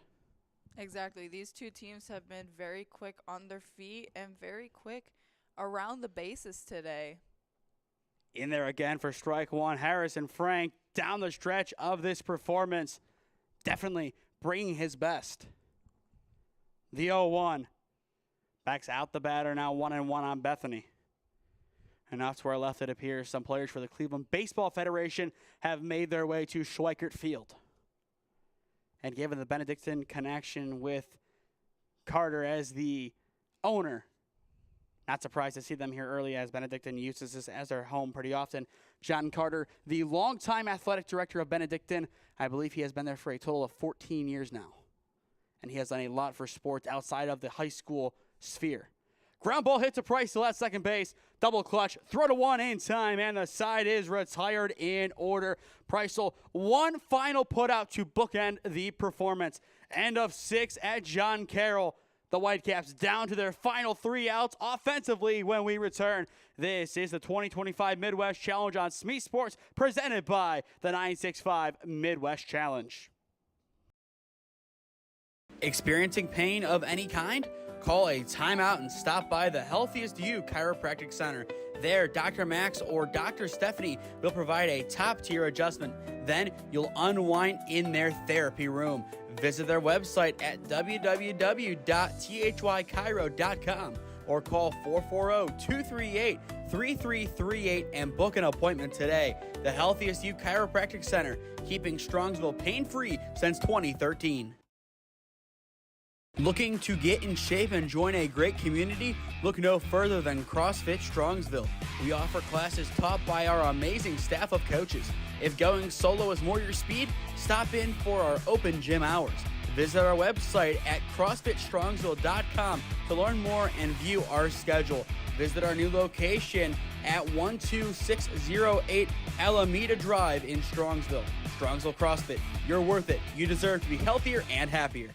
Exactly. These two teams have been very quick on their feet and very quick around the bases today. In there again for strike 1, Harrison Frank down the stretch of this performance. Definitely bringing his best. The 0-1 backs out the batter, now 1-1 on Bethany. And that's where I left it appears some players for the Cleveland Baseball Federation have made their way to Schweickert Field. And given the Benedictine connection with Carter as the owner, not surprised to see them here early as Benedictine uses this as their home pretty often. John Carter, the longtime athletic director of Benedictine, I believe he has been there for a total of 14 years now. And he has done a lot for sports outside of the high school sphere. Ground ball hit to Preisel at second base. Double clutch, throw to 1 in time, and the side is retired in order. Preisel, one final put out to bookend the performance. End of 6 at John Carroll. The Whitecaps down to their final 3 outs offensively when we return. This is the 2025 Midwest Challenge on SmeeSports, presented by the 965 Midwest Challenge. Experiencing pain of any kind? Call a timeout and stop by the Healthiest You Chiropractic Center. There, Dr. Max or Dr. Stephanie will provide a top-tier adjustment. Then you'll unwind in their therapy room. Visit their website at www.thychiro.com or call 440-238-3338 and book an appointment today. The Healthiest You Chiropractic Center, keeping Strongsville pain-free since 2013. Looking to get in shape and join a great community? Look no further than CrossFit Strongsville. We offer classes taught by our amazing staff of coaches. If going solo is more your speed, stop in for our open gym hours. visit our website at CrossFitStrongsville.com to learn more and view our schedule. Visit our new location at 12608 Alameda Drive in Strongsville. Strongsville CrossFit, you're worth it. You deserve to be healthier and happier.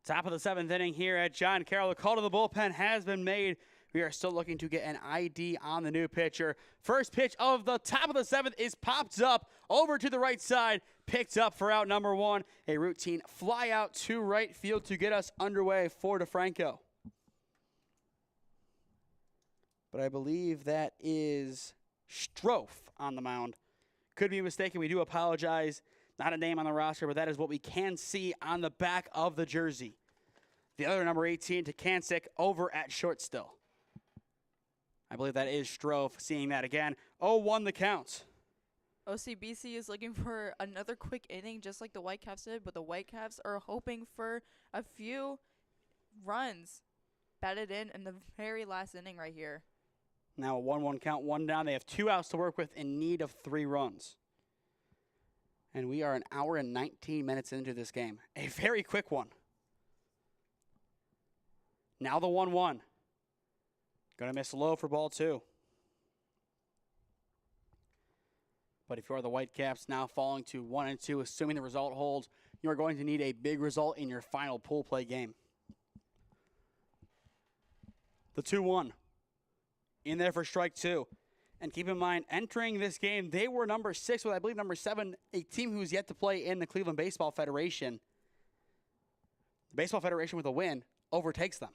Top of the 7th inning here at John Carroll. The call to the bullpen has been made. We are still looking to get an ID on the new pitcher. First pitch of the top of the 7th is popped up over to the right side. Picked up for out number 1. A routine fly out to right field to get us underway for DeFranco. But I believe that is Strofe on the mound. Could be mistaken. We do apologize. Not a name on the roster, but that is what we can see on the back of the jersey. The other number 18, Takancic, over at short still. I believe that is Strofe. Seeing that again. 0-1 the count. OCBC is looking for another quick inning just like the Whitecaps did, but the Whitecaps are hoping for a few runs batted in the very last inning right here. Now a 1-1 count, 1 down. They have 2 outs to work with in need of 3 runs. And we are an hour and 19 minutes into this game. A very quick one. Now the 1-1. Going to miss low for ball 2. But if you are the Whitecaps now falling to 1-2, assuming the result holds, you are going to need a big result in your final pool play game. The 2-1. In there for strike 2. And keep in mind, entering this game, they were number 6 with, I believe, number 7, a team who's yet to play in the Cleveland Baseball Federation. The Baseball Federation, with a win, overtakes them.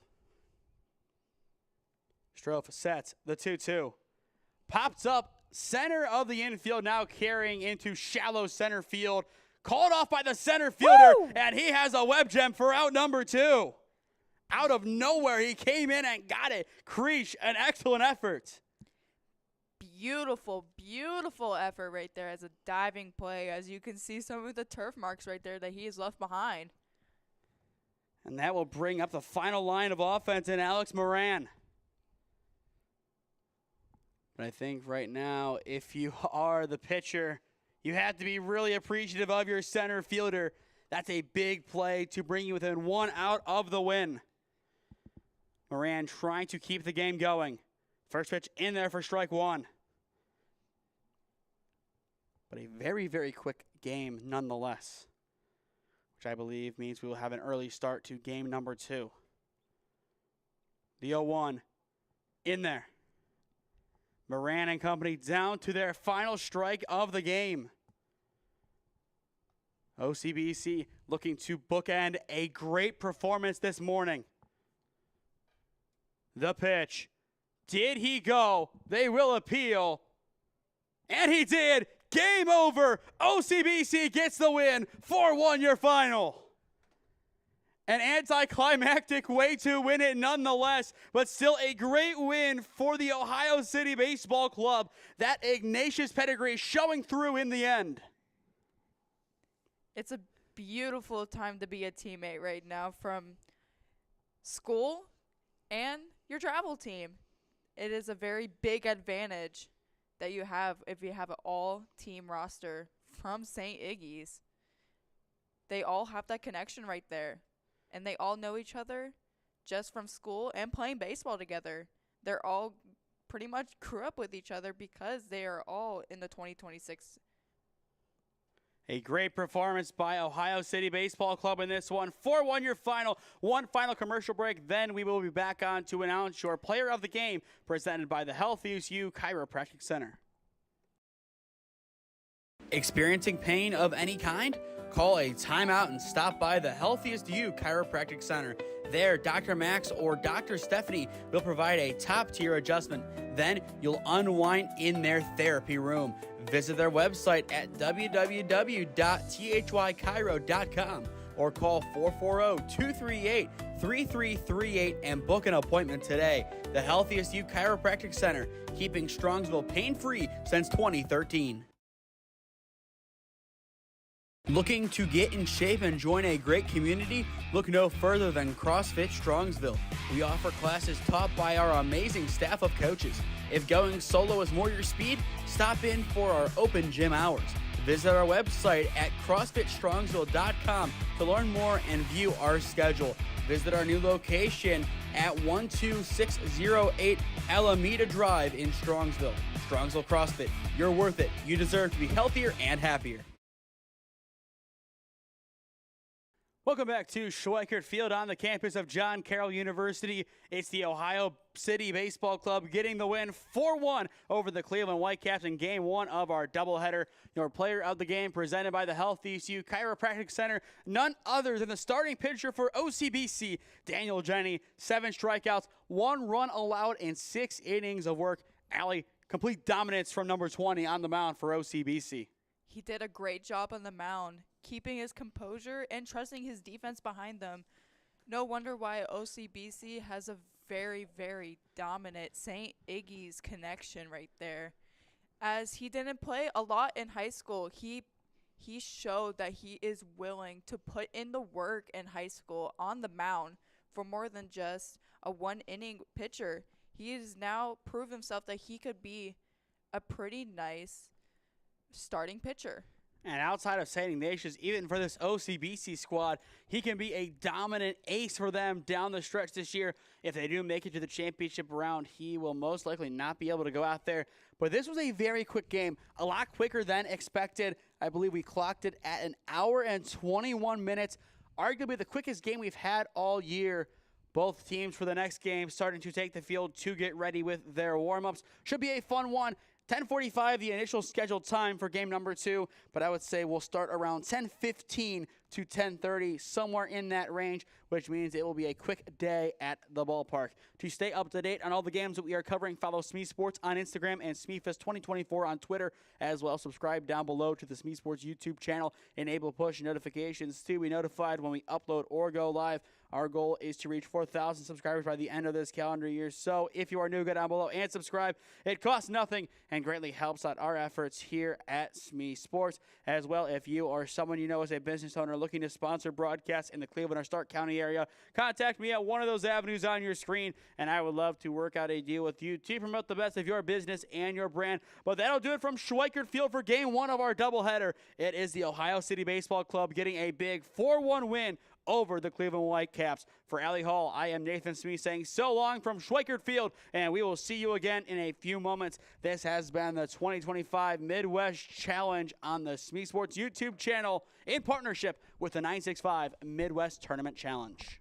Strofe sets the 2-2. Pops up center of the infield, now carrying into shallow center field. Called off by the center fielder, and he has a web gem for out number 2. Out of nowhere, he came in and got it. Creech, an excellent effort. Beautiful, beautiful effort right there as a diving play. As you can see some of the turf marks right there that he has left behind. And that will bring up the final line of offense in Alex Moran. But I think right now, if you are the pitcher, you have to be really appreciative of your center fielder. That's a big play to bring you within 1 out of the win. Moran trying to keep the game going. First pitch in there for strike 1. But a very, very quick game nonetheless, which I believe means we will have an early start to game number 2. The 0-1 in there. Moran and company down to their final strike of the game. OCBC looking to bookend a great performance this morning. The pitch. Did he go? They will appeal. And he did. Game over. OCBC gets the win. 4-1 your final. An anticlimactic way to win it nonetheless, but still a great win for the Ohio City Baseball Club. That Ignatius pedigree showing through in the end. It's a beautiful time to be a teammate right now, from school and your travel team. It is a very big advantage that you have if you have an all-team roster from St. Iggy's. They all have that connection right there, and they all know each other just from school and playing baseball together. They're all pretty much grew up with each other because they are all in the 2026. A great performance by Ohio City Baseball Club in this one. 4-1 your final. One final commercial break. Then we will be back on to announce your player of the game, presented by the Healthiest You Chiropractic Center. Experiencing pain of any kind? call a timeout and stop by the Healthiest You Chiropractic Center. There, Dr. Max or Dr. Stephanie will provide a top-tier adjustment. Then you'll unwind in their therapy room. Visit their website at www.thychiro.com or call 440-238-3338 and book an appointment today. The Healthiest You Chiropractic Center, keeping Strongsville pain-free since 2013. Looking to get in shape and join a great community? Look no further than CrossFit Strongsville. We offer classes taught by our amazing staff of coaches. If going solo is more your speed, stop in for our open gym hours. Visit our website at CrossFitStrongsville.com to learn more and view our schedule. Visit our new location at 12608 Alameda Drive in Strongsville. Strongsville CrossFit, you're worth it. You deserve to be healthier and happier. Welcome back to Schweickert Field on the campus of John Carroll University. It's the Ohio City Baseball Club getting the win 4-1 over the Cleveland Whitecaps in Game 1 of our doubleheader. Your player of the game presented by the Healthiest You Chiropractic Center, none other than the starting pitcher for OCBC, Daniel Jenny. 7 strikeouts, 1 run allowed in 6 innings of work. Allie, complete dominance from number 20 on the mound for OCBC. He did a great job on the mound, keeping his composure and trusting his defense behind them. No wonder why OCBC has a very, very dominant St. Iggy's connection right there. As he didn't play a lot in high school, he showed that he is willing to put in the work in high school on the mound for more than just a 1-inning pitcher. He has now proved himself that he could be a pretty nice starting pitcher. And outside of St. Ignatius, even for this OCBC squad, he can be a dominant ace for them down the stretch this year. If they do make it to the championship round, he will most likely not be able to go out there. But this was a very quick game, a lot quicker than expected. I believe we clocked it at 1 hour and 21 minutes, arguably the quickest game we've had all year. Both teams for the next game starting to take the field to get ready with their warm-ups. Should be a fun one. 10:45, the initial scheduled time for game number 2, but I would say we'll start around 10:15 to 10:30, somewhere in that range, which means it will be a quick day at the ballpark. To stay up to date on all the games that we are covering, follow SmeeSports on Instagram and SmeeFest 2024 on Twitter as well. Subscribe down below to the SmeeSports YouTube channel. Enable push notifications to be notified when we upload or go live. Our goal is to reach 4,000 subscribers by the end of this calendar year. So if you are new, go down below and subscribe. It costs nothing and greatly helps out our efforts here at SmeeSports. As well, if you or someone you know is a business owner looking to sponsor broadcasts in the Cleveland or Stark County area, contact me at one of those avenues on your screen, and I would love to work out a deal with you to promote the best of your business and your brand. But that'll do it from Schweickert Field for Game 1 of our doubleheader. It is the Ohio City Baseball Club getting a big 4-1 win over the Cleveland Whitecaps. For Allie Hall, I am Nathan Smee saying so long from Schweickert Field, and we will see you again in a few moments. This has been the 2025 Midwest Challenge on the SmeeSports YouTube channel in partnership with the 965 Midwest Tournament Challenge.